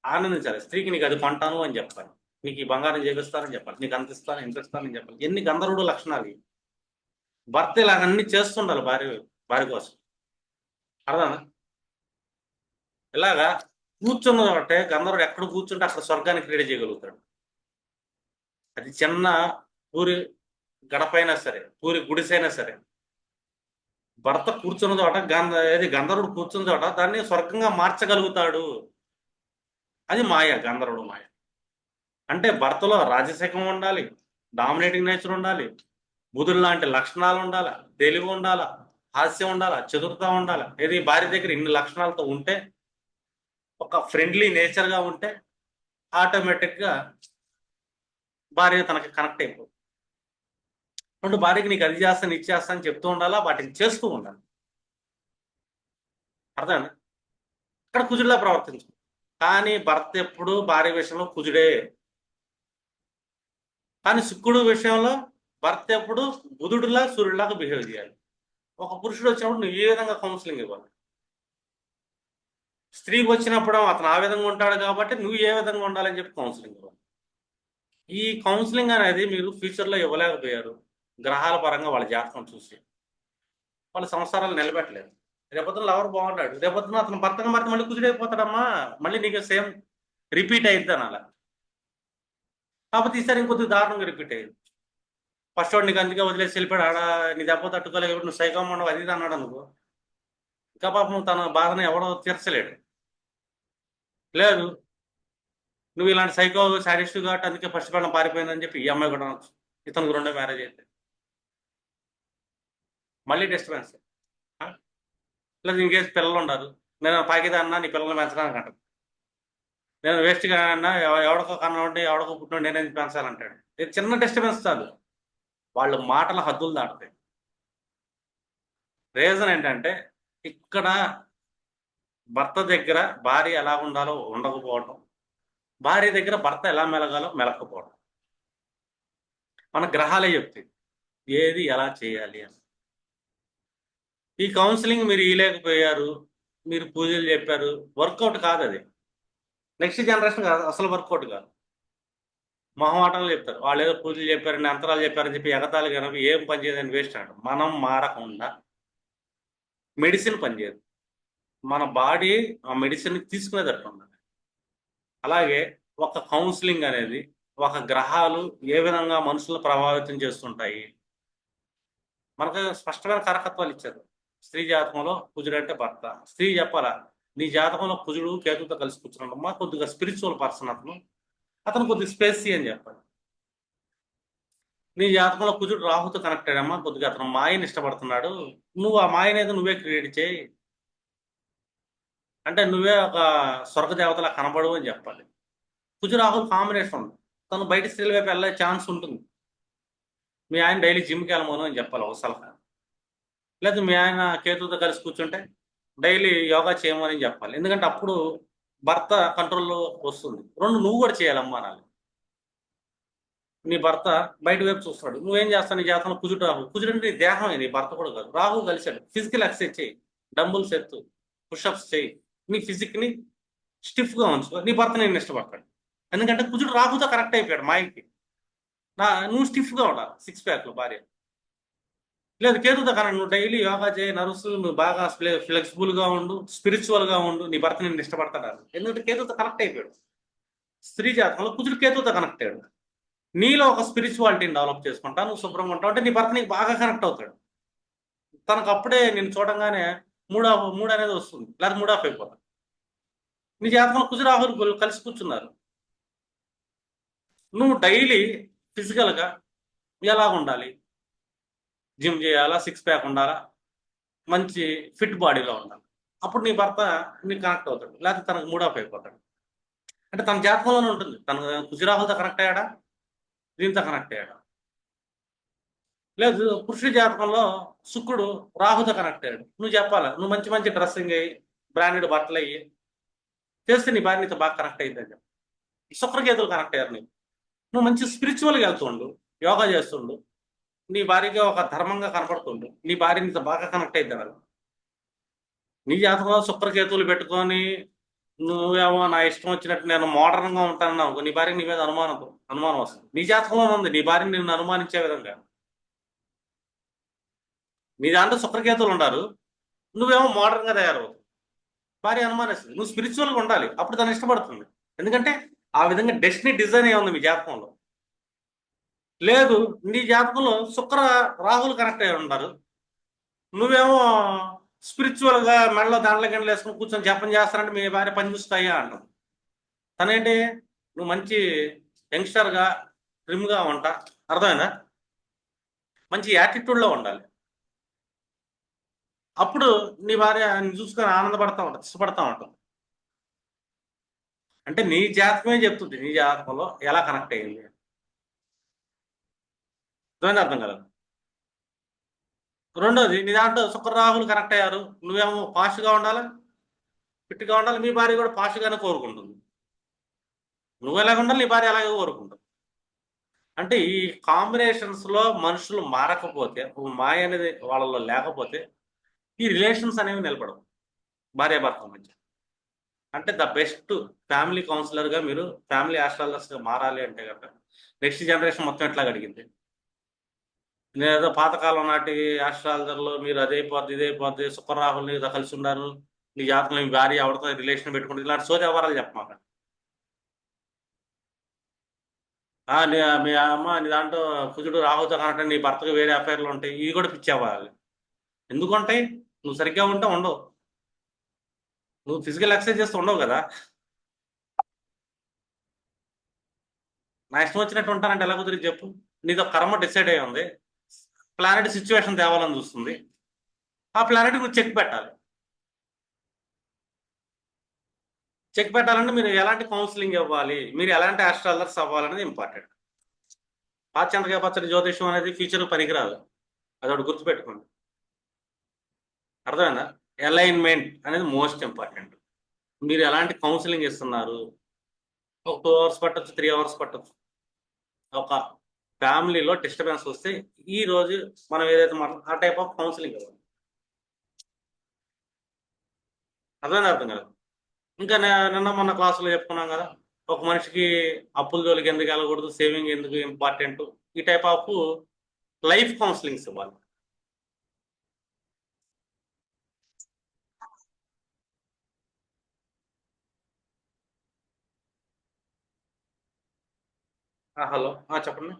ఆనందించాలి. స్త్రీకి నీకు అది కొంటాను అని చెప్పాలి, నీకు ఈ బంగారం చేపిస్తానని చెప్పాలి, నీకు అంత ఇస్తాను ఇంత ఇస్తానని చెప్పాలి. ఎన్ని గంధర్వుడు లక్షణాలు! భర్త ఇలాగన్నీ చేస్తుండాలి భార్య కోసం. అర్థం? ఇలాగా కూర్చున్నదంటే గంధర్వుడు ఎక్కడ కూర్చుంటే అక్కడ స్వర్గాన్ని క్రీడ చేయగలుగుతాడు. అది చిన్న పూరి గడపైనా సరే, పూరి గుడిసైనా సరే, భర్త కూర్చున్న చోట గంధర్వుడు కూర్చున్న చోట దాన్ని స్వర్గంగా మార్చగలుగుతాడు. అది మాయ, గంధర్వుడు మాయ. అంటే భర్తలో రాజశేఖం ఉండాలి, డామినేటింగ్ నేచర్ ఉండాలి, బుధుడు లాంటి లక్షణాలు ఉండాలి, తెలివి ఉండాలి, హాస్యం ఉండాలి, చతురత ఉండాలి. ఇది భార్య దగ్గర ఇన్ని లక్షణాలతో ఉంటే, ఒక ఫ్రెండ్లీ నేచర్గా ఉంటే ఆటోమేటిక్గా భార్య తనకి కనెక్ట్ అయిపోతుంది. అంటే భార్యకి నీకు అది చేస్తాను ఇది చేస్తాను చెప్తూ ఉండాలా, వాటిని చేస్తూ ఉండాలి. అర్థమైందా? ఇక్కడ కుజుడిలా ప్రవర్తించు. కానీ భర్త ఎప్పుడు భార్య విషయంలో కుజుడే. కానీ శుక్రుడు విషయంలో భర్త ఎప్పుడు బుధుడిలా సూర్యుడిలాగా బిహేవ్ చేయాలి. ఒక పురుషుడు వచ్చినప్పుడు నువ్వు ఏ విధంగా కౌన్సిలింగ్ ఇవ్వాలి? స్త్రీకి వచ్చినప్పుడు అతను ఆ విధంగా ఉంటాడు కాబట్టి నువ్వు ఏ విధంగా ఉండాలని చెప్పి కౌన్సిలింగ్ ఇవ్వాలి. ఈ కౌన్సిలింగ్ అనేది మీరు ఫ్యూచర్లో ఇవ్వలేకపోయారు. గ్రహాల పరంగా వాళ్ళ జాతకం చూసి వాళ్ళ సంసారాలు నిలబెట్టలేదు. రేపొద్దున ఎవరు బాగుంటాడు, రేపొద్దున అతను భర్తగా మారితే మళ్ళీ కుజుడైపోతాడమ్మా, మళ్ళీ నీకు సేమ్ రిపీట్ అయ్యిద్ది అని అలా. కాకపోతే ఈసారి ఇంకొద్ది దారుణంగా రిపీట్ అయ్యింది. ఫస్ట్ వాడు నీకు అందుకే వదిలేసి వెళ్ళిపోయాడు, ఆడ నీ దెబ్బ తట్టుకోలేక నువ్వు సైకం ఉండవు అది ఇది అన్నాడు అనుకో, ఇంకా పాపం తన బాధను ఎవడో తీర్చలేడు. లేదు నువ్వు ఇలాంటి సైకో సాడిస్ట్ కాబట్టి అందుకే ఫస్ట్ పెళ్ళం పారిపోయిందని చెప్పి ఈ అమ్మాయి కూడా అనొచ్చు. ఇతనికి రెండో మ్యారేజ్ అయితే మళ్ళీ డిస్టర్బెన్స్. లేదు ఇంకేసి పిల్లలు ఉండరు, నేను పాకిదా అన్నా నీ పిల్లల్ని పెంచడానికి అంటాడు. నేను వేస్ట్గా అన్నా ఎవడికో కన్నా ఉండి ఎవడికో పుట్టిన నేనేం పెంచాలంటాడు. ఇది చిన్న డిస్టర్బెన్స్ చాలు, వాళ్ళ మాటల హద్దులు దాటుతాయి. రీజన్ ఏంటంటే ఇక్కడ భర్త దగ్గర భార్య ఎలా ఉండాలో ఉండకపోవడం, భార్య దగ్గర భర్త ఎలా మెలగాలో మెలకపోవడం. మన గ్రహాలే చెప్తాయి ఏది ఎలా చేయాలి అని. ఈ కౌన్సిలింగ్ మీరు ఇవ్వలేకపోయారు, మీరు పూజలు చెప్పారు, వర్కౌట్ కాదు అది. నెక్స్ట్ జనరేషన్ కాదు, అసలు వర్కౌట్ కాదు. మొహమాటంలో చెప్తారు, వాళ్ళు ఏదో పూజలు చెప్పారని అంతరాలు చెప్పారని చెప్పి ఎగతాలు కనుక ఏం పని చేయదని వేస్ట్ అంటారు. మనం మారకుండా మెడిసిన్ పనిచేయదు, మన బాడీ ఆ మెడిసిన్ తీసుకునేటట్టు ఉండాలి. అలాగే ఒక కౌన్సిలింగ్ అనేది, ఒక గ్రహాలు ఏ విధంగా మనుషులను ప్రభావితం చేస్తుంటాయి, మనకు స్పష్టమైన కరకత్వాలు ఇచ్చారు. స్త్రీ జాతకంలో కుజుడు అంటే భర్త. స్త్రీ చెప్పాలా, నీ జాతకంలో కుజుడు కేతుతో కలిసి కూర్చున్నాడమ్మా, కొద్దిగా స్పిరిచువల్ పర్సన్ అతను కొద్దిగా స్పేసీ అని చెప్పాలి. నీ జాతకంలో కుజుడు రాహుతో కనెక్ట్ అయ్యాడమ్మా, కొద్దిగా అతను మాయని ఇష్టపడుతున్నాడు, నువ్వు ఆ మాయని ఏదో నువ్వే క్రియేట్ చేయి, అంటే నువ్వే ఒక స్వర్గ దేవతలా కనబడు అని చెప్పాలి. కుజు రాహుల్ కాంబినేషన్ ఉంది, తను బయట స్త్రీల వైపు వెళ్ళే ఛాన్స్ ఉంటుంది. మీ ఆయన డైలీ జిమ్కి వెళ్ళమను అని చెప్పాలి ఒక సలహా. లేదు మీ ఆయన కేతుతో కలిసి కూర్చుంటే డైలీ యోగా చేయమని చెప్పాలి. ఎందుకంటే అప్పుడు భర్త కంట్రోల్లో వస్తుంది. రెండు, నువ్వు కూడా చేయాలి అమ్మా నాన్న. నీ భర్త బయట వైపు చూస్తాడు, నువ్వేం చేస్తావు? నీ జాతకంలో కుజుడు రాహు. కుజుడు అంటే నీ దేహమే, నీ భర్త కూడా కాదు. రాహు కలిశాడు, ఫిజికల్ ఎక్సర్సైజ్ చేయి, డంబుల్స్ ఎత్తు, పుషప్స్ చేయి, నీ ఫిజిక్ని స్టిఫ్గా ఉంచుకో, నీ భర్త నేను ఇష్టపడతాడు. ఎందుకంటే కుజుడు రాహుతో కనెక్ట్ అయిపోయాడు మైండ్కి. నువ్వు స్టిఫ్గా ఉండాలి, సిక్స్ ప్యాక్లో భార్య. లేదు కేతుతో కనెక్ట్, నువ్వు డైలీ యోగా చేయి, నర్వ్స్ నువ్వు బాగా ఫ్లెక్సిబుల్గా ఉండు, స్పిరిచువల్గా ఉండు, నీ భర్త నేను ఇష్టపడతాడు. ఎందుకంటే కేతుతో కనెక్ట్ అయిపోయాడు. స్త్రీ జాతకంలో కుజుడు కేతుతో కనెక్ట్ అయ్యాడు. నీలో ఒక స్పిరిచువాలిటీని డెవలప్ చేసుకుంటా, నువ్వు శుభ్రంగా ఉంటావు అంటే నీ భర్త నీకు బాగా కనెక్ట్ అవుతాడు. తనకు అప్పుడే నేను చూడంగానే మూడు అనేది వస్తుంది, లేదా మూడ్ ఆఫ్ అయిపోతాడు. నీ జాతకంలో కుజు రాహులు కలిసి కూర్చున్నారు. నువ్వు డైలీ ఫిజికల్గా ఎలా ఉండాలి? జిమ్ చేయాలా, సిక్స్ ప్యాక్ ఉండాలా, మంచి ఫిట్ బాడీలో ఉండాలి. అప్పుడు నీ భర్త నీకు కనెక్ట్ అవుతాడు, లేకపోతే తనకు మూడ్ ఆఫ్ అయిపోతాడు. అంటే తన జాతకంలోనే ఉంటుంది. తన కుజురాహులతో కనెక్ట్ అయ్యాడా, దీంతో కనెక్ట్ అయ్యాడా. లేదు పురుషుడి జాతకంలో శుక్రుడు రాహుతో కనెక్ట్ అయ్యాడు, నువ్వు చెప్పాలి, నువ్వు మంచి మంచి డ్రెస్సింగ్ అయ్యి, బ్రాండెడ్ బట్టలు అయ్యి చేస్తే నీ భార్య నీతో బాగా కనెక్ట్ అయ్యిందని. శుక్రకేతులు కనెక్ట్ అయ్యారు నీకు. నువ్వు మంచి స్పిరిచువల్గా వెళ్తుండు, యోగా చేస్తుండు, నీ భార్యకి ఒక ధర్మంగా కనపడుతుండు, నీ భార్య నీతో బాగా కనెక్ట్ అయిద్దాడు. నీ జాతకంలో శుక్రకేతువులు పెట్టుకొని నువ్వేమో నా ఇష్టం వచ్చినట్టు నేను మోడర్న్గా ఉంటానన్నావు, నీ భార్య నీ మీద అనుమానం వస్తుంది. నీ జాతకంలోనే ఉంది నీ భార్య నిన్ను అనుమానించే విధంగా. నీ దాంట్లో శుక్రకేతువులు ఉంటారు, నువ్వేమో మోడర్న్గా తయారవుతావు, భార్య అనుమానిస్తుంది. నువ్వు స్పిరిచువల్గా ఉండాలి, అప్పుడు తను ఇష్టపడుతుంది. ఎందుకంటే ఆ విధంగా డెస్టినీ డిజైన్ అయి ఉంది మీ జాతకంలో. లేదు నీ జాతకంలో రాహులు కనెక్ట్ అయి ఉంటారు, నువ్వేమో స్పిరిచువల్గా మెడలో దాంట్లో గంటలు వేసుకుని కూర్చొని జపం చేస్తానంటే మీ భార్య పని చూస్తాయా అంటాం. తనేంటి, నువ్వు మంచి యంగ్స్టర్గా ట్రిమ్గా ఉంటా, అర్థమైందా? మంచి యాటిట్యూడ్లో ఉండాలి. అప్పుడు నీ భార్య చూసుకొని ఆనందపడతా ఉంటుంది, ఇష్టపడతా ఉంటుంది. అంటే నీ జాతకమే చెప్తుంది నీ జాతకంలో ఎలా కనెక్ట్ అయ్యింది. అర్థం కదా. రెండోది, నీ దాంట్లో రాహులు కనెక్ట్ అయ్యారు, నువ్వేమో ఫాస్ట్గా ఉండాలి, ఫిట్గా ఉండాలి, మీ భార్య కూడా ఫాస్ట్గానే కోరుకుంటుంది. నువ్వు ఎలాగ ఉండాలి, నీ భార్య అలాగే కోరుకుంటుంది. అంటే ఈ కాంబినేషన్స్లో మనుషులు మారకపోతే, మాయ అనేది వాళ్ళలో లేకపోతే ఈ రిలేషన్స్ అనేవి నిలబడవు భార్యాభర్తల మధ్య. అంటే ద బెస్ట్ ఫ్యామిలీ కౌన్సిలర్గా మీరు ఫ్యామిలీ ఆస్ట్రాలజర్స్గా మారాలి అంటే కనుక నెక్స్ట్ జనరేషన్ మొత్తం ఎట్లా అడిగింది. నేనేదో పాతకాలం నాటి ఆస్ట్రాలజర్లో మీరు అదైపోద్ది ఇదైపోద్ది శుక్రరాహుల్ని కలిసి ఉన్నారు, నీ జాతకంలో మీ భార్య ఎవరితో రిలేషన్ పెట్టుకుంటుంది, ఇలాంటి సోది వ్యవహారాలు చెప్పమాక. మీ అమ్మ నీ దాంట్లో కుజుడు రాహుతో కనెక్ట్, నీ భర్తకు వేరే అఫైర్లు ఉంటాయి, ఇది కూడా పిచ్చి అవ్వాలి. ఎందుకు ఉంటాయి? నువ్వు సరిగ్గా ఉంటే ఉండవు. నువ్వు ఫిజికల్ ఎక్సర్సైజ్ చేస్తూ ఉండవు కదా. నా ఇష్టం వచ్చినట్టు ఉంటానంటే ఎలా కుదిరి చెప్పు. నీతో కర్మ డిసైడ్ అయ్యి ఉంది, ప్లానెట్ సిచ్యువేషన్ తేవాలని చూస్తుంది, ఆ ప్లానెట్ నువ్వు చెక్ పెట్టాలి. చెక్ పెట్టాలంటే మీరు ఎలాంటి కౌన్సిలింగ్ ఇవ్వాలి, మీరు ఎలాంటి ఆస్ట్రాలజర్స్ అవ్వాలనేది ఇంపార్టెంట్. పాశ్చాత్య పచ్చడి జ్యోతిషం అనేది ఫ్యూచర్ పనికిరాదు, అదొకటి గుర్తుపెట్టుకోండి. అర్థమైందా? అలైన్మెంట్ అనేది మోస్ట్ ఇంపార్టెంట్. మీరు ఎలాంటి కౌన్సిలింగ్ ఇస్తున్నారు, ఒక 2 అవర్స్ పట్టచ్చు, 3 అవర్స్ పట్టచ్చు. ఒక ఫ్యామిలీలో డిస్టర్బెన్స్ వస్తే ఈ రోజు మనం ఏదైతే ఆ టైప్ ఆఫ్ కౌన్సిలింగ్ ఇవ్వాలి. అర్థం కదా. ఇంకా నిన్న మొన్న క్లాసులో చెప్పుకున్నాం కదా, ఒక మనిషికి అప్పుల జోలికి ఎందుకు వెళ్ళకూడదు, సేవింగ్ ఎందుకు ఇంపార్టెంట్, ఈ టైప్ ఆఫ్ లైఫ్ కౌన్సిలింగ్స్ ఇవ్వాలి. హలో, చెప్పండి.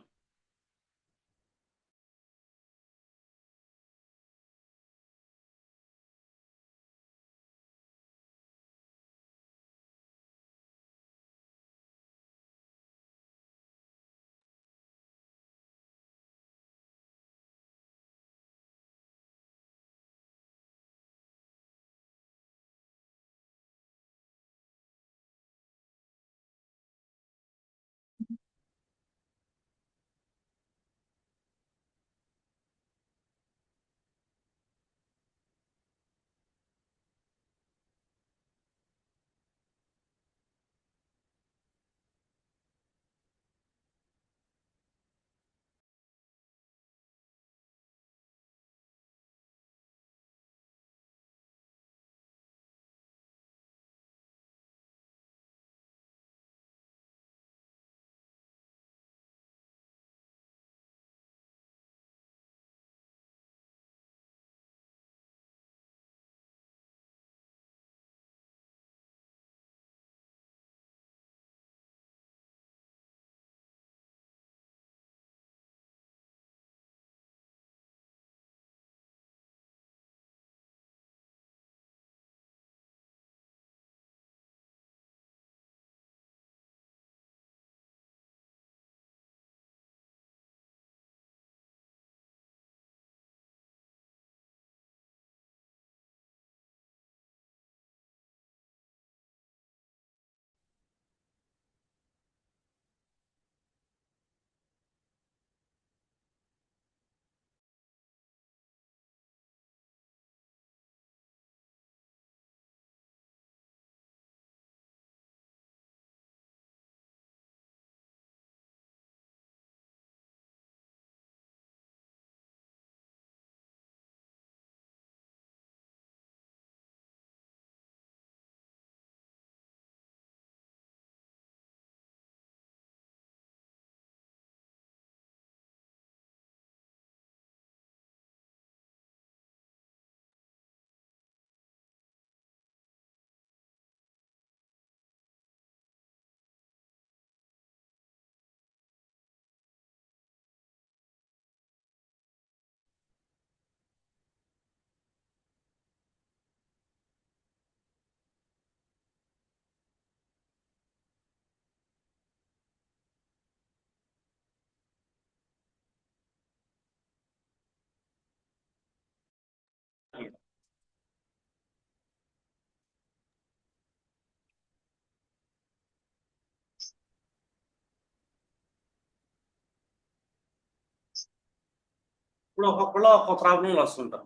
ఇప్పుడు ఒక్కొక్కళ్ళు ఒక్కొక్క ప్రాబ్లంలు వస్తుంటారు.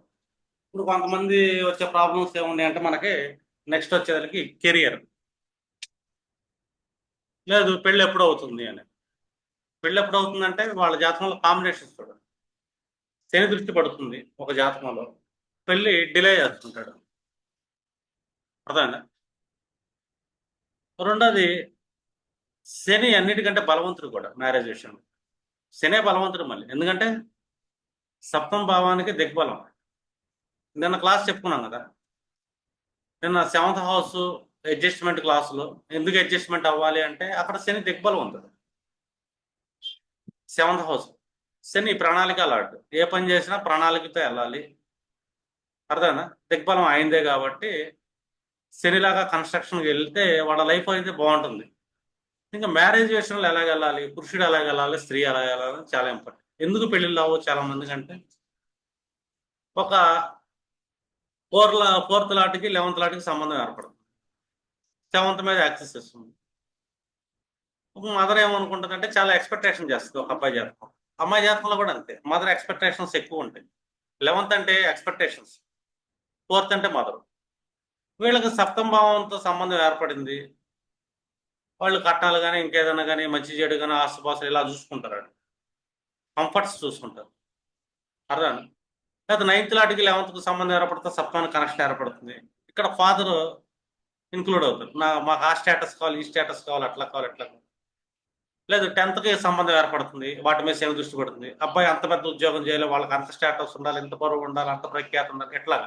ఇప్పుడు కొంతమంది వచ్చే ప్రాబ్లమ్స్ ఏమున్నాయి అంటే మనకి నెక్స్ట్ వచ్చేదానికి కెరియర్. లేదు పెళ్ళి ఎప్పుడు అవుతుంది అని. పెళ్ళి ఎప్పుడు అవుతుందంటే వాళ్ళ జాతకంలో కాంబినేషన్స్ చూడండి. శని దృష్టి పడుతుంది ఒక జాతకంలో, పెళ్ళి డిలే చేస్తుంటాడు. అర్థమైందా? రెండోది, శని అన్నిటికంటే బలవంతుడు కూడా మ్యారేజ్ విషయంలో. శనే బలవంతుడు మళ్ళీ, ఎందుకంటే సప్తమ భావానికి దిగ్బలం. నిన్న క్లాస్ చెప్పుకున్నాం కదా, నిన్న 7th హౌస్ అడ్జస్ట్మెంట్ క్లాసులో ఎందుకు అడ్జస్ట్మెంట్ అవ్వాలి అంటే అక్కడ శని దిగ్బలం ఉంటుంది. 7th హౌస్ శని ప్రణాళిక అలాంటి, ఏ పని చేసినా ప్రణాళికతో వెళ్ళాలి. అర్థమైనా? దిగ్బలం అయిందే కాబట్టి శనిలాగా కన్స్ట్రక్షన్కి వెళ్తే వాళ్ళ లైఫ్ అయితే బాగుంటుంది. ఇంకా మ్యారేజ్ విషయంలో ఎలాగ వెళ్ళాలి, పురుషుడు ఎలాగ వెళ్ళాలి, స్త్రీ ఎలాగ వెళ్ళాలి చాలా ఇంపార్టెంట్. ఎందుకు పెళ్ళిళ్ళు అవ్వవు చాలా మందికి అంటే, ఒక ఫోర్త్ లాట్కి 11th లాట్కి సంబంధం ఏర్పడుతుంది. 7th మీద యాక్సెస్ ఇస్తుంది. మదర్ ఏమనుకుంటుందంటే చాలా ఎక్స్పెక్టేషన్ చేస్తుంది ఒక అబ్బాయి జాతకం. అమ్మాయి జాతకంలో కూడా అంతే, మదర్ ఎక్స్పెక్టేషన్స్ ఎక్కువ ఉంటాయి. 11th అంటే ఎక్స్పెక్టేషన్స్, 4th అంటే మదర్. వీళ్ళకి సప్తమ భావంతో సంబంధం ఏర్పడింది, వాళ్ళు కట్నాలు కానీ ఇంకేదైనా కానీ మంచి చెడు కానీ ఆస్తుపాస్తులు ఇలా చూసుకుంటారు, కంఫర్ట్స్ చూసుకుంటారు. అర్థం? లేదా 9th లాట్కి 11th సంబంధం ఏర్పడితే సప్తమానికి కనెక్షన్ ఏర్పడుతుంది. ఇక్కడ ఫాదర్ ఇంక్లూడ్ అవుతారు, మాకు ఆ స్టేటస్ కావాలి, ఈ స్టేటస్ కావాలి, అట్లా కావాలి, ఎట్లా కావాలి. లేదు 10th సంబంధం ఏర్పడుతుంది, వాటి మీద శని దృష్టి పడుతుంది. అబ్బాయి అంత పెద్ద ఉద్యోగం చేయాలి, వాళ్ళకి అంత స్టేటస్ ఉండాలి, ఇంత బరువు ఉండాలి, అంత ప్రఖ్యాతి ఉండాలి, ఎట్లా.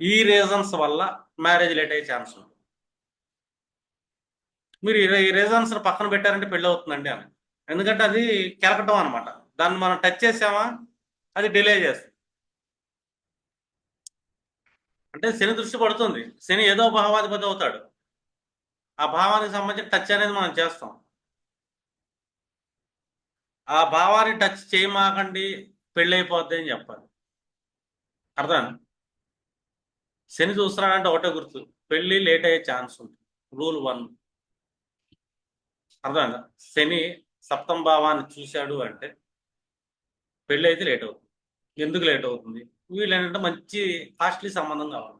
ఈ రీజన్స్ వల్ల మ్యారేజ్ లేట్ అయ్యే ఛాన్స్ ఉంది. మీరు ఈ రీజన్స్ పక్కన పెట్టారంటే పెళ్ళి అవుతుందండి అని. ఎందుకంటే అది కెలకటం అనమాట, దాన్ని మనం టచ్ చేసామా అది డిలే చేస్తుంది. అంటే శని దృష్టి పడుతుంది, శని ఏదో భావాధిపతి అవుతాడు, ఆ భావానికి సంబంధించిన టచ్ అనేది మనం చేస్తాం. ఆ భావాన్ని టచ్ చేయమాకండి పెళ్ళి అయిపోద్ది అని చెప్పాలి. అర్థం? శని చూస్తున్నాడంటే ఒకటే గుర్తు, పెళ్ళి లేట్ అయ్యే ఛాన్స్ ఉంటుంది. రూల్ 1. అర్థం? శని సప్తమ భావాన్ని చూశాడు అంటే పెళ్ళి అయితే లేట్ అవుతుంది. ఎందుకు లేట్ అవుతుంది? వీళ్ళు ఏంటంటే మంచి కాస్ట్లీ సంబంధం కావాలి,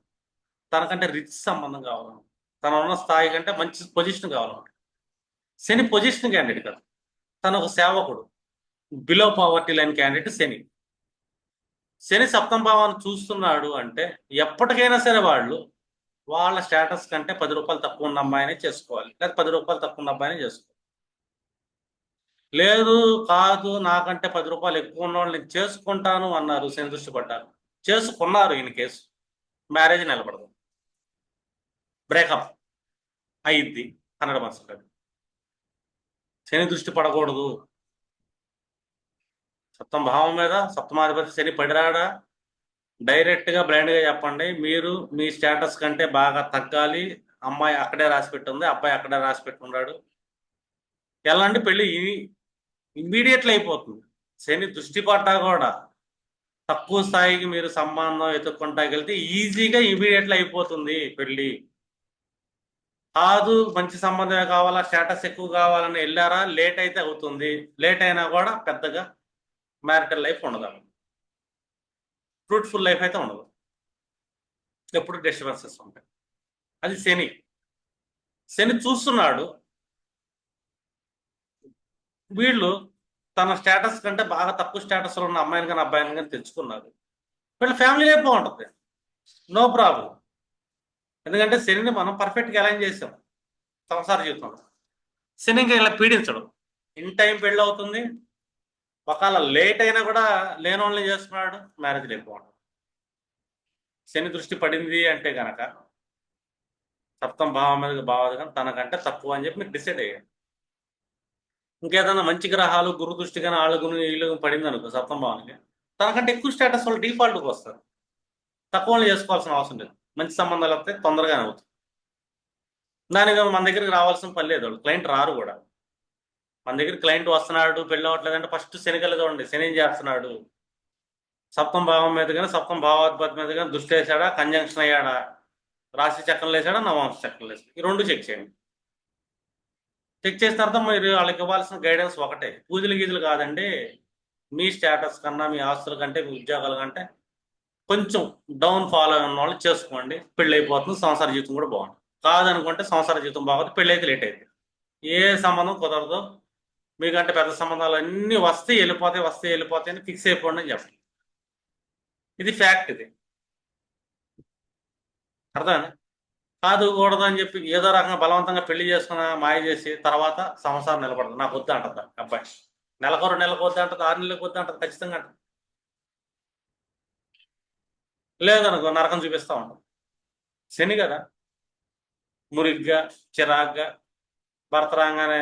తనకంటే రిచ్ సంబంధం కావాలి, తన ఉన్న స్థాయి కంటే మంచి పొజిషన్ కావాలన్నమాట. శని పొజిషన్ క్యాండిడేట్ కదా, తను ఒక సేవకుడు, బిలో పావర్టీ లైన్ క్యాండిడేట్ శని. శని సప్తమ భావాన్ని చూస్తున్నాడు అంటే ఎప్పటికైనా సరే వాళ్ళు వాళ్ళ స్టేటస్ కంటే 10 రూపాయలు తక్కువ ఉన్న అమ్మాయిని చేసుకోవాలి, లేదా 10 రూపాయలు తక్కువ ఉన్న అబ్బాయిని చేసుకోవాలి. లేదు కాదు నాకంటే 10 రూపాయలు ఎక్కువ ఉన్న వాళ్ళని చేసుకుంటాను అన్నారు, శని దృష్టి పడ్డారు, చేసుకున్నారు, ఈయన కేసు మ్యారేజ్ నిలబడదు, బ్రేకప్ అయ్యిద్ది 100%. శని దృష్టి పడకూడదు. సప్తమ భావం మీద సప్తమాధిపతి శని పడిరాడా, డైరెక్ట్గా బ్లైండ్గా చెప్పండి, మీరు మీ స్టేటస్ కంటే బాగా తగ్గాలి, అమ్మాయి అక్కడే రాసి పెట్టుంది, అబ్బాయి అక్కడే రాసి పెట్టుకున్నాడు, ఎలాంటి పెళ్ళి ఇమ్మీడియట్లీ అయిపోతుంది. శని దృష్టి పడ్డా కూడా తక్కువ స్థాయికి మీరు సంబంధం వెతుక్కుంటాకెళ్తే ఈజీగా ఇమీడియట్లీ అయిపోతుంది పెళ్ళి. కాదు మంచి సంబంధమే కావాలా, స్టేటస్ ఎక్కువ కావాలని వెళ్ళారా, లేట్ అయితే అవుతుంది. లేట్ అయినా కూడా పెద్దగా మ్యారిటల్ లైఫ్ ఉండదు, ఫ్రూట్ఫుల్ లైఫ్ అయితే ఉండదు, ఎప్పుడు డిస్టర్బెన్సెస్ ఉంటాయి. అది శని. శని చూస్తున్నాడు, వీళ్ళు తన స్టేటస్ కంటే బాగా తక్కువ స్టేటస్లో ఉన్న అమ్మాయిని కానీ అబ్బాయిని కానీ తెచ్చుకున్నారు, వీళ్ళ ఫ్యామిలీ లైఫ్ బాగుంటుంది, నో ప్రాబ్లం. ఎందుకంటే శనిని మనం పర్ఫెక్ట్గా అలైన్ చేసాం సంసార జీవితంలో. శని ఇంకా ఇలా పీడించడం, ఇన్ టైం పెళ్ళి అవుతుంది, ఒకవేళ లేట్ అయినా కూడా లేని వాళ్ళని చేస్తున్నాడు, మ్యారేజ్ లైఫ్ బాగుంటుంది. శని దృష్టి పడింది అంటే కనుక సప్తమ భావం మీద బావదు కానీ తనకంటే తక్కువ అని చెప్పి మీరు డిసైడ్ అయ్యారు. ఇంకేదైనా మంచి గ్రహాలు గురు దృష్టి కానీ వాళ్ళ గురి వీళ్ళు పడింది అనుకో సప్తమ భావానికి, తనకంటే ఎక్కువ స్టేటస్ వాళ్ళు డిఫాల్ట్కి వస్తారు, తక్కువ చేసుకోవాల్సిన అవసరం లేదు, మంచి సంబంధాలు వస్తే తొందరగానే అవుతుంది. దానికి మన దగ్గరికి రావాల్సిన పని లేదు, వాళ్ళు క్లయింట్ రారు కూడా. మన దగ్గర క్లయింట్ వస్తున్నాడు పెళ్ళి అవ్వట్లేదంటే ఫస్ట్ శని చూడండి, శని ఏం చేస్తున్నాడు, సప్తమ భావం మీద కానీ సప్తమ భావాధిపతి మీద కానీ దృష్టి వేసాడా, కంజంక్షన్ అయ్యాడా, రాశి చక్రం వేసాడా, నవాంశ చక్రం వేసాడా, ఈ 2 చెక్ చేయండి. చెక్ చేసిన తర్వాత మీరు వాళ్ళకి ఇవ్వాల్సిన గైడెన్స్ ఒకటే, పూజలు గీజలు కాదండి, మీ స్టేటస్ కన్నా, మీ ఆస్తుల కంటే, మీ ఉద్యోగాల కంటే కొంచెం డౌన్ ఫాలో అయిన వాళ్ళు చేసుకోండి. పెళ్ళి అయిపోతుంది, సంసార జీవితం కూడా బాగుంటుంది. కాదనుకుంటే సంసార జీవితం బాగుంది, పెళ్ళి అయితే లేట్ అయింది. ఏ సంబంధం కుదరదు. మీకంటే పెద్ద సంబంధాలు అన్నీ వస్తే వెళ్ళిపోతాయి అని ఫిక్స్ అయిపోండి అని చెప్పండి. ఇది ఫ్యాక్ట్. ఇది అర్థమైందా? కాదు కూడదు అని చెప్పి ఏదో రకంగా బలవంతంగా పెళ్లి చేసుకున్న మాయ చేసి తర్వాత సంసారం నిలబడదు. నాకు వద్దు అంటది అబ్బాయి. నెలకు 2 నెలలకు వద్దు అంటది, 6 నెలలకు వద్దు అంటది, ఖచ్చితంగా అంటది. లేదనుకో నరకం చూపిస్తా ఉంటాం. శని కదా, మురిగ్గా చిరాగ్గా భర్త రాగానే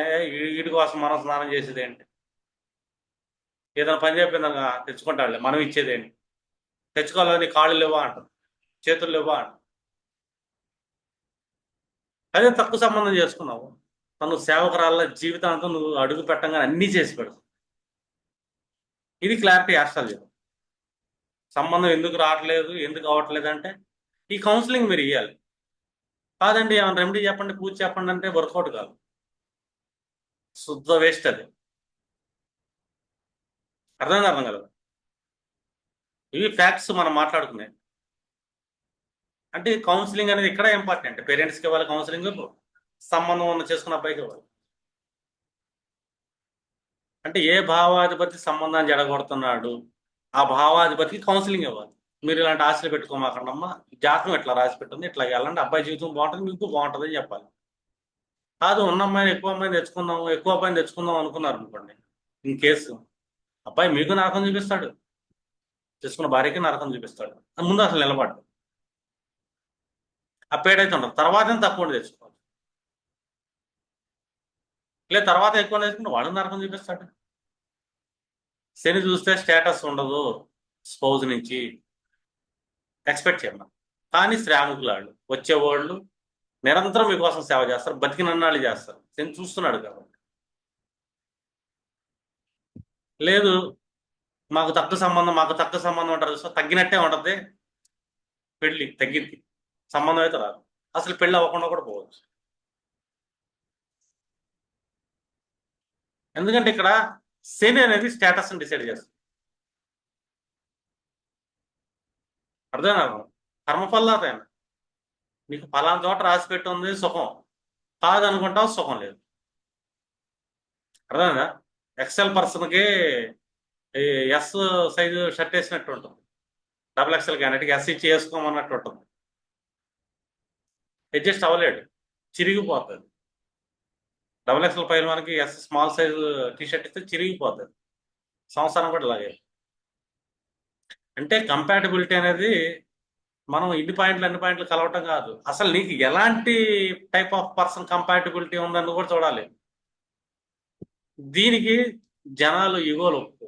వీడి కోసం మనం స్నానం చేసేది ఏంటి, ఏదైనా పని చెప్పిందనుక తెచ్చుకుంటాడులే, మనం ఇచ్చేది ఏంటి, తెచ్చుకోవాలని కాళ్ళు లేవా అంటారు, చేతులు లేవా అంటారు. అదే తక్కువ సంబంధం చేసుకున్నావు, తను సేవకురాళ్ళ జీవితాంతం నువ్వు అడుగు పెట్టంగానే అన్నీ చేసి పెడతావు. ఇది క్లారిటీ ఆస్ట్రాలజీ. సంబంధం ఎందుకు రావట్లేదు, ఎందుకు అవ్వట్లేదు అంటే ఈ కౌన్సిలింగ్ మీరు ఇవ్వాలి. కాదండి ఏమైనా రెమెడీ చెప్పండి, పూజ చెప్పండి అంటే వర్కౌట్ కాదు, శుద్ధ వేస్ట్ అది. అర్థం కలదు. ఇవి ఫ్యాక్ట్స్ మనం మాట్లాడుకున్నాయి. అంటే కౌన్సిలింగ్ అనేది ఇక్కడ ఇంపార్టెంట్. పేరెంట్స్కి ఇవ్వాలి కౌన్సిలింగ్, సంబంధం ఉన్న చేసుకున్న అబ్బాయికి ఇవ్వాలి. అంటే ఏ భావాధిపతి సంబంధాన్ని జడగొడుతున్నాడు, ఆ భావాధిపతికి కౌన్సిలింగ్ ఇవ్వాలి. మీరు ఇలాంటి ఆశలు పెట్టుకోమాకండమ్మా, జాతకం ఇట్లా రాసి పెట్టింది, ఇట్లా వెళ్ళండి, అబ్బాయి జీవితం బాగుంటుంది, మీకు బాగుంటుంది అని చెప్పాలి. కాదు ఉన్న అమ్మాయిని ఎక్కువ అబ్బాయిని తెచ్చుకుందాం అనుకున్నారు అనుకోండి, ఇన్ కేసు అబ్బాయి మీకు నరకం చూపిస్తాడు, చేసుకున్న భార్యకి నరకం చూపిస్తాడు. ముందు అసలు నిలబడ్డు ఆ పేడైతే ఉండదు, తర్వాత తక్కువ తెచ్చుకోవాలి. లేదు తర్వాత ఎక్కువ తెచ్చుకుంటే వాడు నరకం చూపిస్తాడు. శని చూస్తే స్టేటస్ ఉండదు స్పౌజ్ నుంచి, ఎక్స్పెక్ట్ చేయను. కానీ శ్రామికులాళ్ళు వచ్చేవాళ్ళు నిరంతరం మీకోసం సేవ చేస్తారు, బతికినన్నాళ్ళు చేస్తారు. శని చూస్తున్నాడు కాబట్టి. లేదు మాకు తక్కువ సంబంధం అంటారు, సో తగ్గినట్టే ఉంటుంది, పెళ్ళి తగ్గింది, సంబంధం అయితే రాదు, అసలు పెళ్ళి అవ్వకుండా కూడా పోవచ్చు. ఎందుకంటే ఇక్కడ శని అనేది స్టేటస్ డిసైడ్ చేస్తుంది. అర్థమైనా? కర్మఫలాతైనా నీకు ఫలానా చోట రాసి పెట్టి ఉంది సుఖం, కాదనుకుంటావు సుఖం లేదు. అర్థమైందా? ఎక్సెల్ పర్సన్కి ఎస్ సైజు షర్ట్ వేసినట్టు ఉంటుంది, XXL క్యాండిడేట్కి ఎస్ ఇచ్చి వేసుకోమన్నట్టు ఉంటుంది. అడ్జస్ట్ అవ్వలేడు, చిరిగిపోతుంది. XXL పైన మనకి ఎస్ స్మాల్ సైజు టీషర్ట్ ఇస్తే చిరిగిపోతుంది. సంవత్సరం కూడా ఇలాగే. అంటే కంపాటబిలిటీ అనేది మనం అన్ని పాయింట్లు కలవటం కాదు, అసలు నీకు ఎలాంటి టైప్ ఆఫ్ పర్సన్ కంపాటబిలిటీ ఉందని కూడా చూడాలి. దీనికి జనాలు ఇగోలు ఒప్పుకో,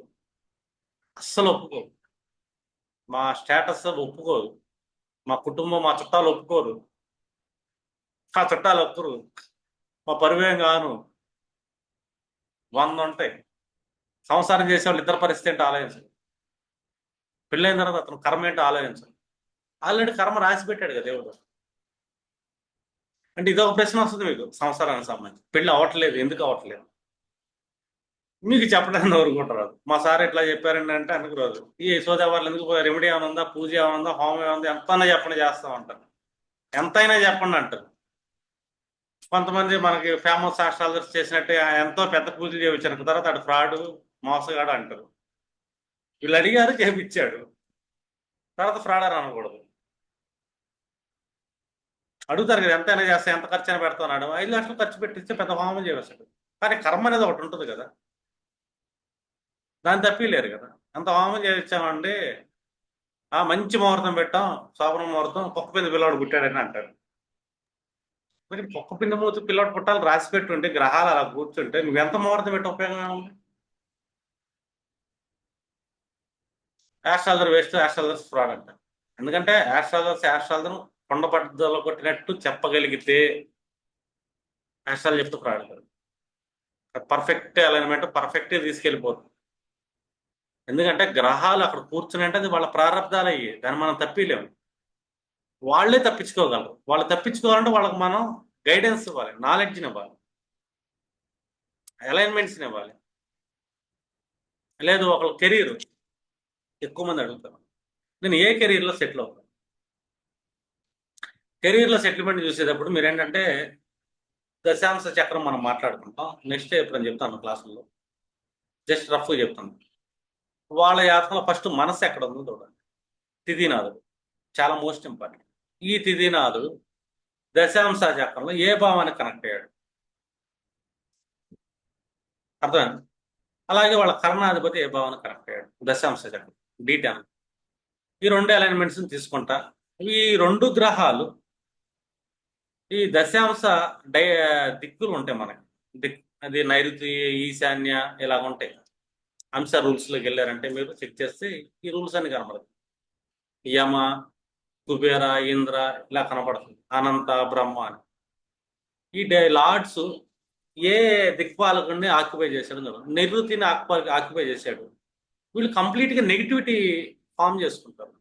అస్సలు ఒప్పుకో. మా స్టేటస్ ఒప్పుకోరు, మా కుటుంబం మా చుట్టాలు ఒప్పుకోరు, మా చుట్టాలు ఒప్పురు, మా పరువేం గాను 100 ఉంటాయి. సంసారం చేసే వాళ్ళు ఇద్దరు పరిస్థితి ఏంటో ఆలోచించు, పెళ్ళైన తర్వాత అతను కర్మ ఏంటో ఆలోచించు. ఆల్రెడీ కర్మ రాసి పెట్టాడు కదా దేవుడు. అంటే ఇదొక ప్రశ్న వస్తుంది మీకు సంసారానికి సంబంధించి, పెళ్ళి అవ్వట్లేదు ఎందుకు అవ్వట్లేదు, మీకు చెప్పడానికి కోరుకుంటారు. మా సార్ ఇట్లా చెప్పారండి అంటే అనుకురాదు. ఈ యశోదేవాళ్ళు ఎందుకు రెమెడీ ఏమైనా ఉందా, పూజ ఏమైనా ఉందా, హోమం ఏమైనా ఎంతైనా చెప్పండి చేస్తాం అంటారు, ఎంతైనా చెప్పండి అంటారు. కొంతమంది మనకి ఫేమస్ ఆస్ట్రాలజర్స్ చేసినట్టే ఎంతో పెద్ద పూజలు చేయించారు, తర్వాత అటు ఫ్రాడ్ మోసగాడు అంటారు. వీళ్ళు అడిగారు చేపించాడు, తర్వాత ఫ్రాడ్ అని అనకూడదు. అడుగుతారు కదా ఎంతైనా చేస్తా, ఎంత ఖర్చు అయినా పెడతాడు, 5 లక్షలు ఖర్చు పెట్టిస్తే పెద్ద హోమం చేస్తాడు. కానీ కర్మ అనేది ఒకటి ఉంటుంది కదా, దాన్ని తప్పిలేరు కదా. అంత హోమం చేయించామండి, మంచి ముహూర్తం పెట్టాం, శోభన ముహూర్తం, కుక్క పిండి పిల్లవాడు పుట్టాడని అంటారు. మరి కుక్క పిండి మూతి పిల్లవాడు పుట్టాలి రాసి పెట్టుంటే, గ్రహాలు అలా కూర్చుంటే నువ్వెంత ముహూర్తం పెట్టి ఉపయోగం ఉంది? యాస్ట్రాలజర్ వేస్ట్, యాస్ట్రాలజర్స్ ఫ్రాడ్ అంటారు. ఎందుకంటే యాస్ట్రాలజర్ కొండపట్టుదల కొట్టినట్టు చెప్పగలిగితే యాస్ట్రాలజీ చెప్తూ ఫ్రాడ్ అంటారు. పర్ఫెక్ట్ అలైన్మెంట్ పర్ఫెక్ట్ తీసుకెళ్ళిపోతుంది. ఎందుకంటే గ్రహాలు అక్కడ కూర్చుని అంటే అది వాళ్ళ ప్రారంధాలు అయ్యి, దాన్ని మనం తప్పిలేము. వాళ్ళే తప్పించుకోగలరు. వాళ్ళు తప్పించుకోవాలంటే వాళ్ళకి మనం గైడెన్స్ ఇవ్వాలి, నాలెడ్జ్ని ఇవ్వాలి, అలైన్మెంట్స్ని ఇవ్వాలి. లేదు ఒకళ్ళు కెరీర్ ఎక్కువ మంది అడుగుతారు, నేను ఏ కెరీర్లో సెటిల్ అవుతాను. కెరీర్లో సెటిల్మెంట్ చూసేటప్పుడు మీరు ఏంటంటే దశాంశ చక్రం మనం మాట్లాడుకుంటాం, నెక్స్ట్ ఎప్పుడని చెప్తాను క్లాసుల్లో, జస్ట్ రఫ్ చెప్తాను. వాళ్ళ యాత్రలో ఫస్ట్ మనసు ఎక్కడ ఉందో చూడండి. తిథినాథుడు చాలా మోస్ట్ ఇంపార్టెంట్. ఈ తిథినాథుడు దశాంశ చక్రంలో ఏ భావానికి కనెక్ట్ అయ్యాడు అర్థమైంది. అలాగే వాళ్ళ కర్ణాధిపతి ఏ భావానికి కనెక్ట్ అయ్యాడు దశాంశ చక్రం D10. ఈ రెండు అలైన్మెంట్స్ తీసుకుంటా. ఈ రెండు గ్రహాలు ఈ దశాంశ డై దిక్కులు ఉంటాయి మనకి, అది నైరుతి, ఈశాన్య ఇలాగ ఉంటాయి. అంశ రూల్స్లోకి వెళ్ళారంటే మీరు చెక్ చేస్తే ఈ రూల్స్ అన్ని కనబడతాయి. యమ, కుబేర, ఇంద్ర ఇలా కనబడుతుంది, అనంత, బ్రహ్మ అని. ఈ లార్డ్స్ ఏ దిక్పాలకుడిని ఆక్యుపై చేశాడు, నివృత్తిని ఆక్యుపై చేశాడు. వీళ్ళు కంప్లీట్గా నెగిటివిటీ ఫామ్ చేసుకుంటారు.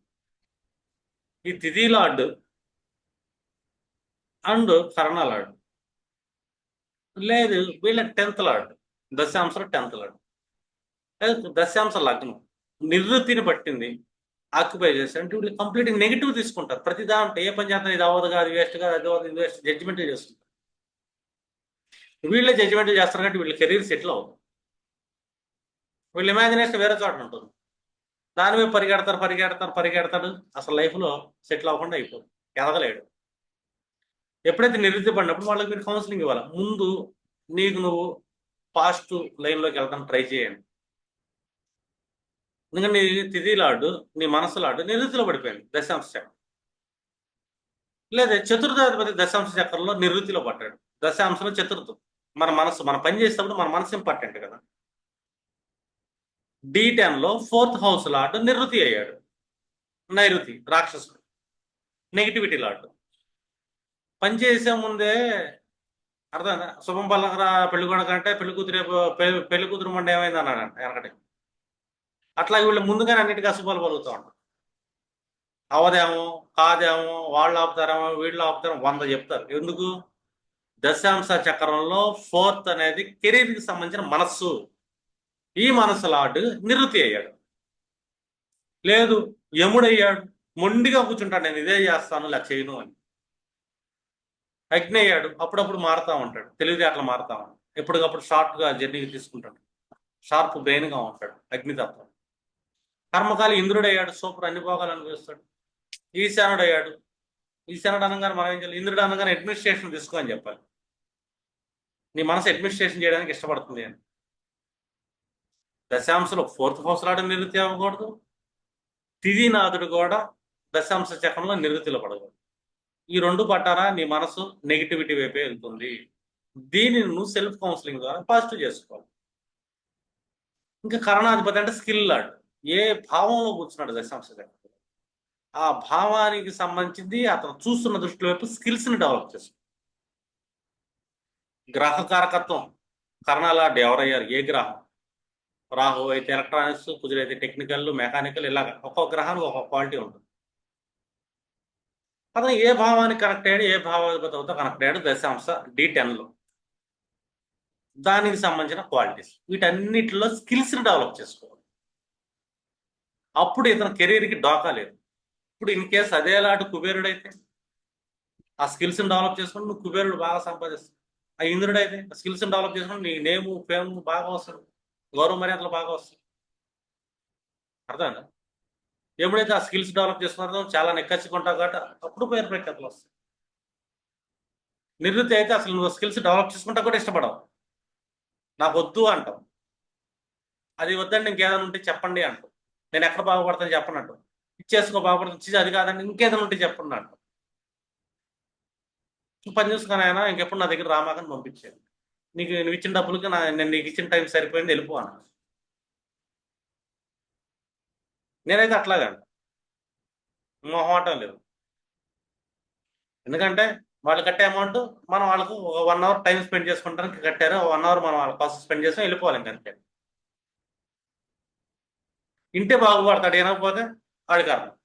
ఈ తిథి లార్డ్ అండ్ కర్ణ లార్డ్ లేదు, వీళ్ళ 10th లార్డ్, దశాంశలో 10th లార్డ్, దశాంశ లగ్నం నివృత్తిని పట్టింది, ఆక్యుపై చేశారు అంటే వీళ్ళు కంప్లీట్ నెగిటివ్ తీసుకుంటారు. ప్రతి దాంట్లో ఏ పని చేస్తాను, ఇది అవ్వదు కాదు, వేస్ట్ కాదు, అది అవ్వదు, ఇది వేస్ట్, జడ్జిమెంట్ చేస్తుంటారు. వీళ్ళే జడ్జిమెంట్ చేస్తారు కాబట్టి వీళ్ళ కెరీర్ సెటిల్ అవుతుంది. వీళ్ళ ఇమాజినేషన్ వేరే చోట ఉంటుంది, దాని మీద పరిగెడతాడు, అసలు లైఫ్లో సెటిల్ అవ్వకుండా అయిపోతుంది, ఎదగలేడు. ఎప్పుడైతే నివృత్తి పడినప్పుడు వాళ్ళకి మీరు కౌన్సిలింగ్ ఇవ్వాలి. ముందు నీకు నువ్వు పాస్ట్ లైన్లోకి వెళ్తాను ట్రై చేయండి. ఎందుకంటే నీ తిథి లాడు, నీ మనసు లాడు నివృత్తిలో పడిపోయింది దశాంశ చక్రం. లేదా చతుర్థాధిపతి దశాంశ చక్రంలో నివృత్తిలో పడ్డాడు, దశాంశంలో చతుర్థం. మన మనసు, మన పని చేసేటప్పుడు మన మనసు ఇంపార్టెంట్ కదా. D10లో 4th హౌస్ లార్డ్ నివృత్తి అయ్యాడు, నైరుతి, రాక్షసుడు, నెగిటివిటీ లార్డ్. పని చేసే ముందే అర్థం, శుభం పల్లకరా పెళ్లి కూడా కంటే పెళ్లి కూతురు మండే ఏమైంది అన్నాడు వెనకటి. అట్లా వీళ్ళు ముందుగానే అన్నిటికీ అశుభాలు పలుకుతూ ఉంటారు. అవదేమో కాదేమో, వాళ్ళు ఆపుతారేమో వీళ్ళు ఆపుతారేమో 100 చెప్తారు. ఎందుకు? దశాంశ చక్రంలో 4th అనేది కెరీర్కి సంబంధించిన మనస్సు. ఈ మనస్సు లార్డు నివృత్తి అయ్యాడు. లేదు యముడయ్యాడు, మొండిగా కూర్చుంటాడు, నేను ఇదే చేస్తాను ఇలా చేయను అని. అగ్ని అయ్యాడు, అప్పుడప్పుడు మారుతా ఉంటాడు, తెలివితేటలు మారుతా ఉంటాడు, ఎప్పటికప్పుడు షార్ట్గా జర్నీకి తీసుకుంటాడు, షార్ప్ బ్రెయిన్గా ఉంటాడు, అగ్నితత్వం. కర్మకాలి ఇంద్రుడు అయ్యాడు, సూపర్, అన్ని భోగాలు అనుభవిస్తాడు. ఈశానుడు అయ్యాడు, ఈశానుడు అనగానే మనం ఏం చేయాలి, ఇంద్రుడు అనగానే అడ్మినిస్ట్రేషన్ తీసుకో అని చెప్పాలి. నీ మనసు అడ్మినిస్ట్రేషన్ చేయడానికి ఇష్టపడుతుంది అని. దశాంశలో 4th హౌస్ లాడు నివృత్తి అవ్వకూడదు, తిథినాథుడు కూడా దశాంశ చక్రంలో నివృత్తిలో పడకూడదు. ఈ రెండు పట్టారా నీ మనసు నెగిటివిటీ వైపే వెళ్తుంది. దీనిని నువ్వు సెల్ఫ్ కౌన్సిలింగ్ ద్వారా పాజిటివ్ చేసుకోవాలి. ఇంకా కరణాధిపతి అంటే స్కిల్ లాడ్, ఏ భావంలో కూర్చున్నాడు దశాంశ చక్రం, ఆ భావానికి సంబంధించింది అతను చూస్తున్న దృష్టి వైపు స్కిల్స్ని డెవలప్ చేసుకో. గ్రహకారకత్వం కరణాలాడ్ ఎవరయ్యారు, ఏ గ్రహం? రాహు అయితే ఎలక్ట్రానిక్స్, కుజుడైతే టెక్నికల్, మెకానికల్, ఇలాగ ఒక్కొక్క గ్రహానికి ఒక్కొక్క క్వాలిటీ ఉంటుంది. అతను ఏ భావానికి కనెక్ట్ అయ్యాడు, ఏ భావాధిపతితో కనెక్ట్ అయ్యాడు దశాంశ D10లో, దానికి సంబంధించిన క్వాలిటీస్, వీటన్నిటిలో స్కిల్స్ని డెవలప్ చేసుకోవాలి. అప్పుడు ఇతను కెరీర్కి డోకా లేదు. ఇప్పుడు ఇన్ కేసు అదేలాంటి కుబేరుడైతే ఆ స్కిల్స్ని డెవలప్ చేసుకుని నువ్వు కుబేరుడు బాగా సంపాదిస్తావు. ఆ ఇంద్రుడైతే ఆ స్కిల్స్ని డెవలప్ చేసుకుని నీ నేము, ఫేమ్ బాగా వస్తుంది, గౌరవ మర్యాదలు బాగా వస్తాయి. అర్థమైందా? ఎప్పుడైతే ఆ స్కిల్స్ డెవలప్ చేసుకున్నారో చాలా నెక్కచ్చుకుంటావు కాబట్టి అప్పుడు పేరు ప్రఖ్యాతలు వస్తాయి. నివృత్తి అయితే అసలు నువ్వు స్కిల్స్ డెవలప్ చేసుకుంటా కూడా ఇష్టపడవు, నాకు వద్దు అంటావు. అది వద్దండి ఇంకేదైనా ఉంటే చెప్పండి అంటావు, నేను ఎక్కడ బాగుపడతాను చెప్పనట్టు, ఇచ్చేసుకో బాగుపడుతుంది, అది కాదండి ఇంకేదైనా ఉంటే చెప్పండి అంటావు. పని చూసుకుని ఆయన ఇంకెప్పుడు నా దగ్గర రామాకని పంపించాను, నీకు నువ్వు ఇచ్చిన డబ్బులకి నేను నీకు ఇచ్చిన టైం సరిపోయింది వెళ్ళిపో అన్న. నేనైతే అట్లాగా మొహమాటం లేదు. ఎందుకంటే వాళ్ళు కట్టే అమౌంట్ మనం వాళ్ళకు ఒక 1 అవర్ టైం స్పెండ్ చేసుకుంటానికి కట్టారు, 1 అవర్ మనం వాళ్ళ కోసం స్పెండ్ చేసాం, వెళ్ళిపోవాలి ఇంకంతే. ఇంటే బాగుపడతాడు, వినకపోతే వాడి కారణం.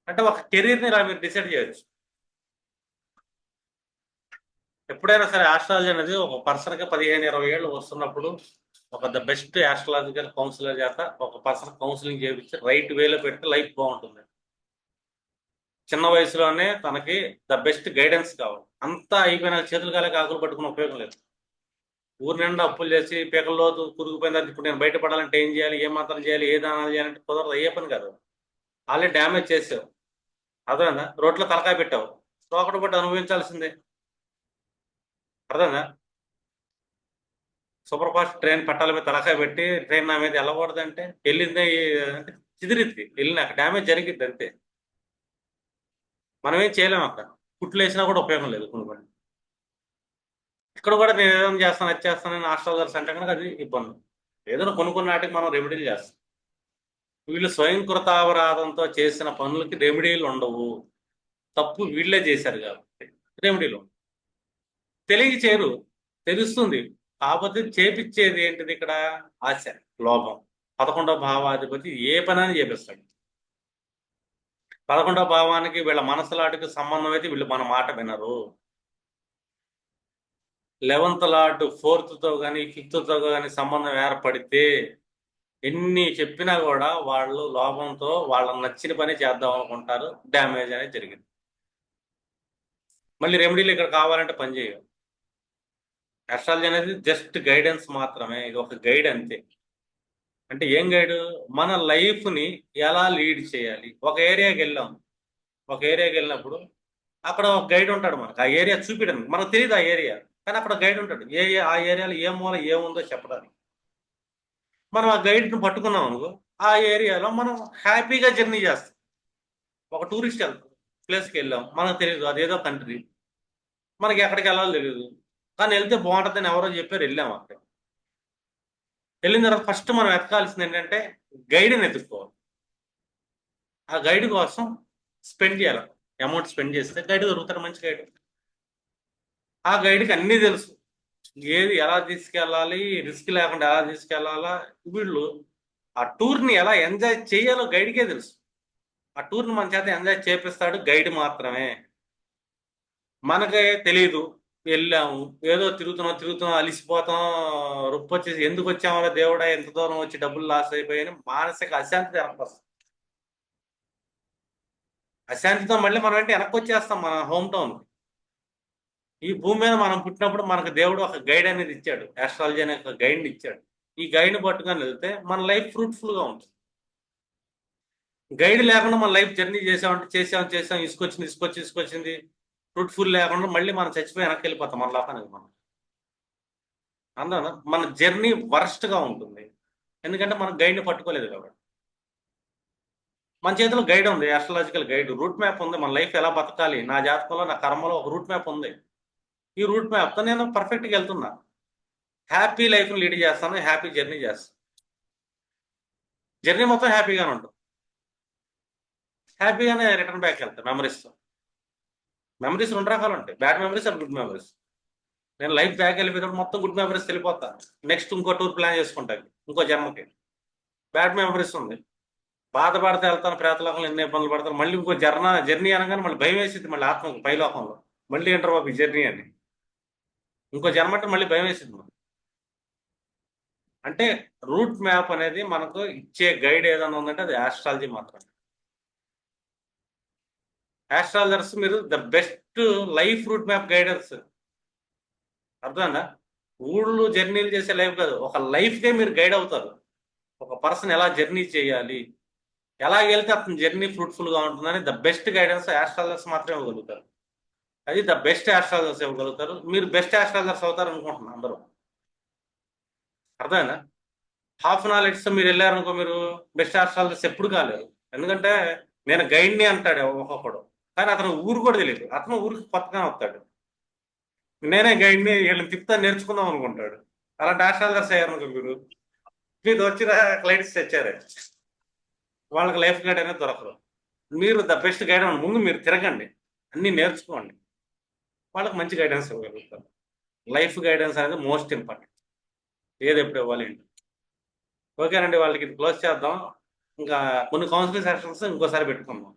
అంటే ఒక కెరీర్ని ఇలా మీరు డిసైడ్ చేయొచ్చు. ఎప్పుడైనా సరే ఆస్ట్రాలజీ అనేది ఒక పర్సన్కి 15-20 ఏళ్ళు వస్తున్నప్పుడు ఒక ద బెస్ట్ ఆస్ట్రాలజికల్ కౌన్సిలర్ చేత ఒక పర్సన్ కౌన్సిలింగ్ చేయించి రైట్ వేలో పెడితే లైఫ్ బాగుంటుంది. చిన్న వయసులోనే తనకి ద బెస్ట్ గైడెన్స్ కావాలి. అంతా అయిపోయిన చేతులు కాలే ఆకులు పట్టుకునే ఉపయోగం లేదు. ఊరి నిండా అప్పులు చేసి పీకల్లో కురిగిపోయిన ఇప్పుడు నేను బయటపడాలంటే ఏం చేయాలి, ఏ మాత్రం చేయాలి, ఏ దానాలు చేయాలంటే కుదరదు, అయ్యే పని కాదు. ఆల్రెడీ డ్యామేజ్ చేసావు, అర్థమైందా? రోడ్లో తలకాయ పెట్టావు, రోకటి పట్టి అనుభవించాల్సిందే. అర్థమైందా? సూపర్ ఫాస్ట్ ట్రైన్ పట్టాల మీద తలకాయ పెట్టి ట్రైన్ నా మీద వెళ్ళకూడదంటే వెళ్ళింది అంటే చిదిరిద్ది, వెళ్ళినాక డ్యామేజ్ జరిగిద్ది అంతే. మనం ఏం చేయలేము అక్కడ. కుట్లు వేసినా కూడా ఉపయోగం లేదు కొన్ని. ఇక్కడ కూడా నేను ఏదైనా చేస్తాను, అది చేస్తానని ఆస్ట్రాలజర్స్ అంటే కనుక అది ఇబ్బంది. ఏదైనా కొన్ని నాటికి మనం రెమెడీలు చేస్తాం. వీళ్ళు స్వయంకృతాపరాధంతో చేసిన పనులకి రెమెడీలు ఉండవు. తప్పు వీళ్ళే చేశారు కాబట్టి రెమెడీలు తెలియ చేయరు, తెలుస్తుంది. కాకపోతే చేపిచ్చేది ఏంటిది ఇక్కడ? ఆశ, లోభం. 11వ భావాధిపతి ఏ పని అని చేపిస్తాడు. 11వ భావానికి వీళ్ళ మనసులాటికి సంబంధం అయితే వీళ్ళు మన మాట వినరు. 11th లార్డ్ 4th కానీ 5th కానీ సంబంధం ఏర్పడితే ఎన్ని చెప్పినా కూడా వాళ్ళు లోభంతో వాళ్ళకి నచ్చిన పని చేద్దాం అనుకుంటారు, డ్యామేజ్ అనేది జరిగింది. మళ్ళీ రెమెడీలు ఇక్కడ కావాలంటే పని చేయవు. ఆస్ట్రాలజీ అనేది జస్ట్ గైడెన్స్ మాత్రమే, ఇది ఒక గైడ్ అంతే. అంటే ఏం గైడ్? మన లైఫ్ని ఎలా లీడ్ చేయాలి. ఒక ఏరియాకి వెళ్ళినప్పుడు అక్కడ ఒక గైడ్ ఉంటాడు, మనకు ఆ ఏరియా చూపించడానికి. మనకు తెలియదు ఆ ఏరియా, కానీ అక్కడ గైడ్ ఉంటాడు, ఆ ఏరియాలో ఏ మూల ఏముందో చెప్పడానికి. మనం ఆ గైడ్ని పట్టుకున్నాం అనుకో, ఆ ఏరియాలో మనం హ్యాపీగా జర్నీ చేస్తాం. ఒక టూరిస్ట్ ప్లేస్కి వెళ్ళాం, మనకు తెలియదు అదేదో కంట్రీ, మనకి ఎక్కడికి వెళ్ళాలో తెలియదు, కానీ వెళ్తే బాగుంటుందని ఎవరో చెప్పారు, వెళ్ళాం. అక్కడ వెళ్ళిన తర్వాత ఫస్ట్ మనం ఎతకాల్సింది ఏంటంటే గైడ్ని ఎత్తుక్కోవాలి. ఆ గైడ్ కోసం స్పెండ్ చేయాలి, అమౌంట్ స్పెండ్ చేస్తే గైడ్ దొరుకుతారు, మంచి గైడ్. ఆ గైడ్కి అన్నీ తెలుసు, ఏది ఎలా తీసుకెళ్ళాలి, రిస్క్ లేకుండా ఎలా తీసుకెళ్లాలా. వీళ్ళు ఆ టూర్ని ఎలా ఎంజాయ్ చేయాలో గైడ్కే తెలుసు. ఆ టూర్ని మన చేత ఎంజాయ్ చేపిస్తాడు గైడ్ మాత్రమే. మనకే తెలియదు, వెళ్ళాము ఏదో తిరుగుతున్నాం అలిసిపోతాం, వచ్చేసి ఎందుకు వచ్చామో దేవుడా, ఎంత దూరం వచ్చి డబ్బులు లాస్ అయిపోయాయని మానసిక అశాంతి వెనక్కి. అశాంతితో మళ్ళీ మనం అంటే వెనక్కి వచ్చేస్తాం మన హోమ్ టౌన్. ఈ భూమి మీద మనం పుట్టినప్పుడు మనకు దేవుడు ఒక గైడ్ అనేది ఇచ్చాడు, ఆస్ట్రాలజీ అనే ఒక గైడ్ని ఇచ్చాడు. ఈ గైడ్ని పట్టుకొని వెళ్తే మన లైఫ్ ఫ్రూట్ఫుల్గా ఉంటుంది. గైడ్ లేకుండా మన లైఫ్ జర్నీ చేసాం ఇసుకొచ్చింది ఫ్రూట్ఫుల్ లేకుండా మళ్ళీ మనం చచ్చిపోయి వెనక్కి వెళ్ళిపోతాం మన లోకానికి. అందువల్ల మన జర్నీ వర్స్ట్గా ఉంటుంది, ఎందుకంటే మనం గైడ్ని పట్టుకోలేదు కాబట్టి. మన చేతిలో గైడ్ ఉంది, ఆస్ట్రాలజికల్ గైడ్, రూట్ మ్యాప్ ఉంది. మన లైఫ్ ఎలా బతకాలి, నా జాతకంలో నా కర్మలో ఒక రూట్ మ్యాప్ ఉంది. ఈ రూట్ మ్యాప్తో నేను పర్ఫెక్ట్గా వెళ్తున్నా, హ్యాపీ లైఫ్ని లీడ్ చేస్తాను, హ్యాపీ జర్నీ చేస్తాను. జర్నీ మొత్తం హ్యాపీగానే ఉంటుంది, హ్యాపీగానే రిటర్న్ బ్యాక్ వెళ్తాను. మెమరీస్ 2 రకాలు ఉంటాయి, bad memories and good memories. నేను లైఫ్ బ్యాక్ వెళ్ళిపోయినప్పుడు మొత్తం గుడ్ మెమరీస్ వెళ్ళిపోతాను, నెక్స్ట్ ఇంకో టూర్ ప్లాన్ చేసుకుంటాను ఇంకో జన్మకి. బ్యాడ్ మెమరీస్ ఉంది, బాధపడితే వెళ్తాను ప్రేతలోకంలో, ఎన్ని ఇబ్బందులు పడతాను, మళ్ళీ ఇంకో జర్నీ అనగానే మళ్ళీ భయం వేసింది, మళ్ళీ ఆత్మకు పైలోకంలో మళ్ళీ ఏంటారు బాబు ఈ జర్నీ అని, ఇంకో జన్మ అంటే మళ్ళీ భయం వేసింది. అంటే రూట్ మ్యాప్ అనేది మనకు ఇచ్చే గైడ్ ఏదైనా ఉందంటే అది ఆస్ట్రాలజీ మాత్రమే. ఆస్ట్రాలజర్స్ మీరు the best life route map guiders, అర్థమైందా? ఊళ్ళు జర్నీలు చేసే లైఫ్ కాదు, ఒక లైఫ్కే మీరు గైడ్ అవుతారు. ఒక పర్సన్ ఎలా జర్నీ చేయాలి, ఎలా వెళ్తే అతని జర్నీ ఫ్రూట్ఫుల్గా ఉంటుందని ద బెస్ట్ గైడెన్స్ ఆస్ట్రాలజర్స్ మాత్రమే ఇవ్వగలుగుతారు. అది ద బెస్ట్ ఆస్ట్రాలజర్స్ ఇవ్వగలుగుతారు. మీరు బెస్ట్ ఆస్ట్రాలజర్స్ అవుతారు అనుకుంటున్నాను అందరూ, అర్థమైందా? హాఫ్ నాలెడ్జ్ మీరు వెళ్ళారనుకో, మీరు బెస్ట్ ఆస్ట్రాలజర్స్ ఎప్పుడు కాలేరు. ఎందుకంటే నేను గైడ్ని అంటాడు ఒక్కొక్కడు, కానీ అతను ఊరు కూడా తెలియదు, అతను ఊరికి కొత్తగా వస్తాడు. నేనే గైడ్ని వీళ్ళని తిప్పుతా నేర్చుకుందాం అనుకుంటాడు. అలాంటి ఆస్ట్రాలజర్స్ అయ్యారనుకో మీరు వచ్చిన క్లయింట్స్ తెచ్చారు, వాళ్ళకి లైఫ్ గైడ్ అనేది దొరకరు. మీరు ద బెస్ట్ గైడ్ ముందు మీరు తిరగండి, అన్నీ నేర్చుకోండి, వాళ్ళకి మంచి గైడెన్స్ ఇవ్వగలుగుతారు. లైఫ్ గైడెన్స్ అనేది మోస్ట్ ఇంపార్టెంట్, ఏది ఎప్పుడు ఇవ్వాలి ఏంటి. ఓకేనండి, వాళ్ళకి ఇది క్లోజ్ చేద్దాం, ఇంకా కొన్ని కౌన్సిలింగ్ సెషన్స్ ఇంకోసారి పెట్టుకుందాం.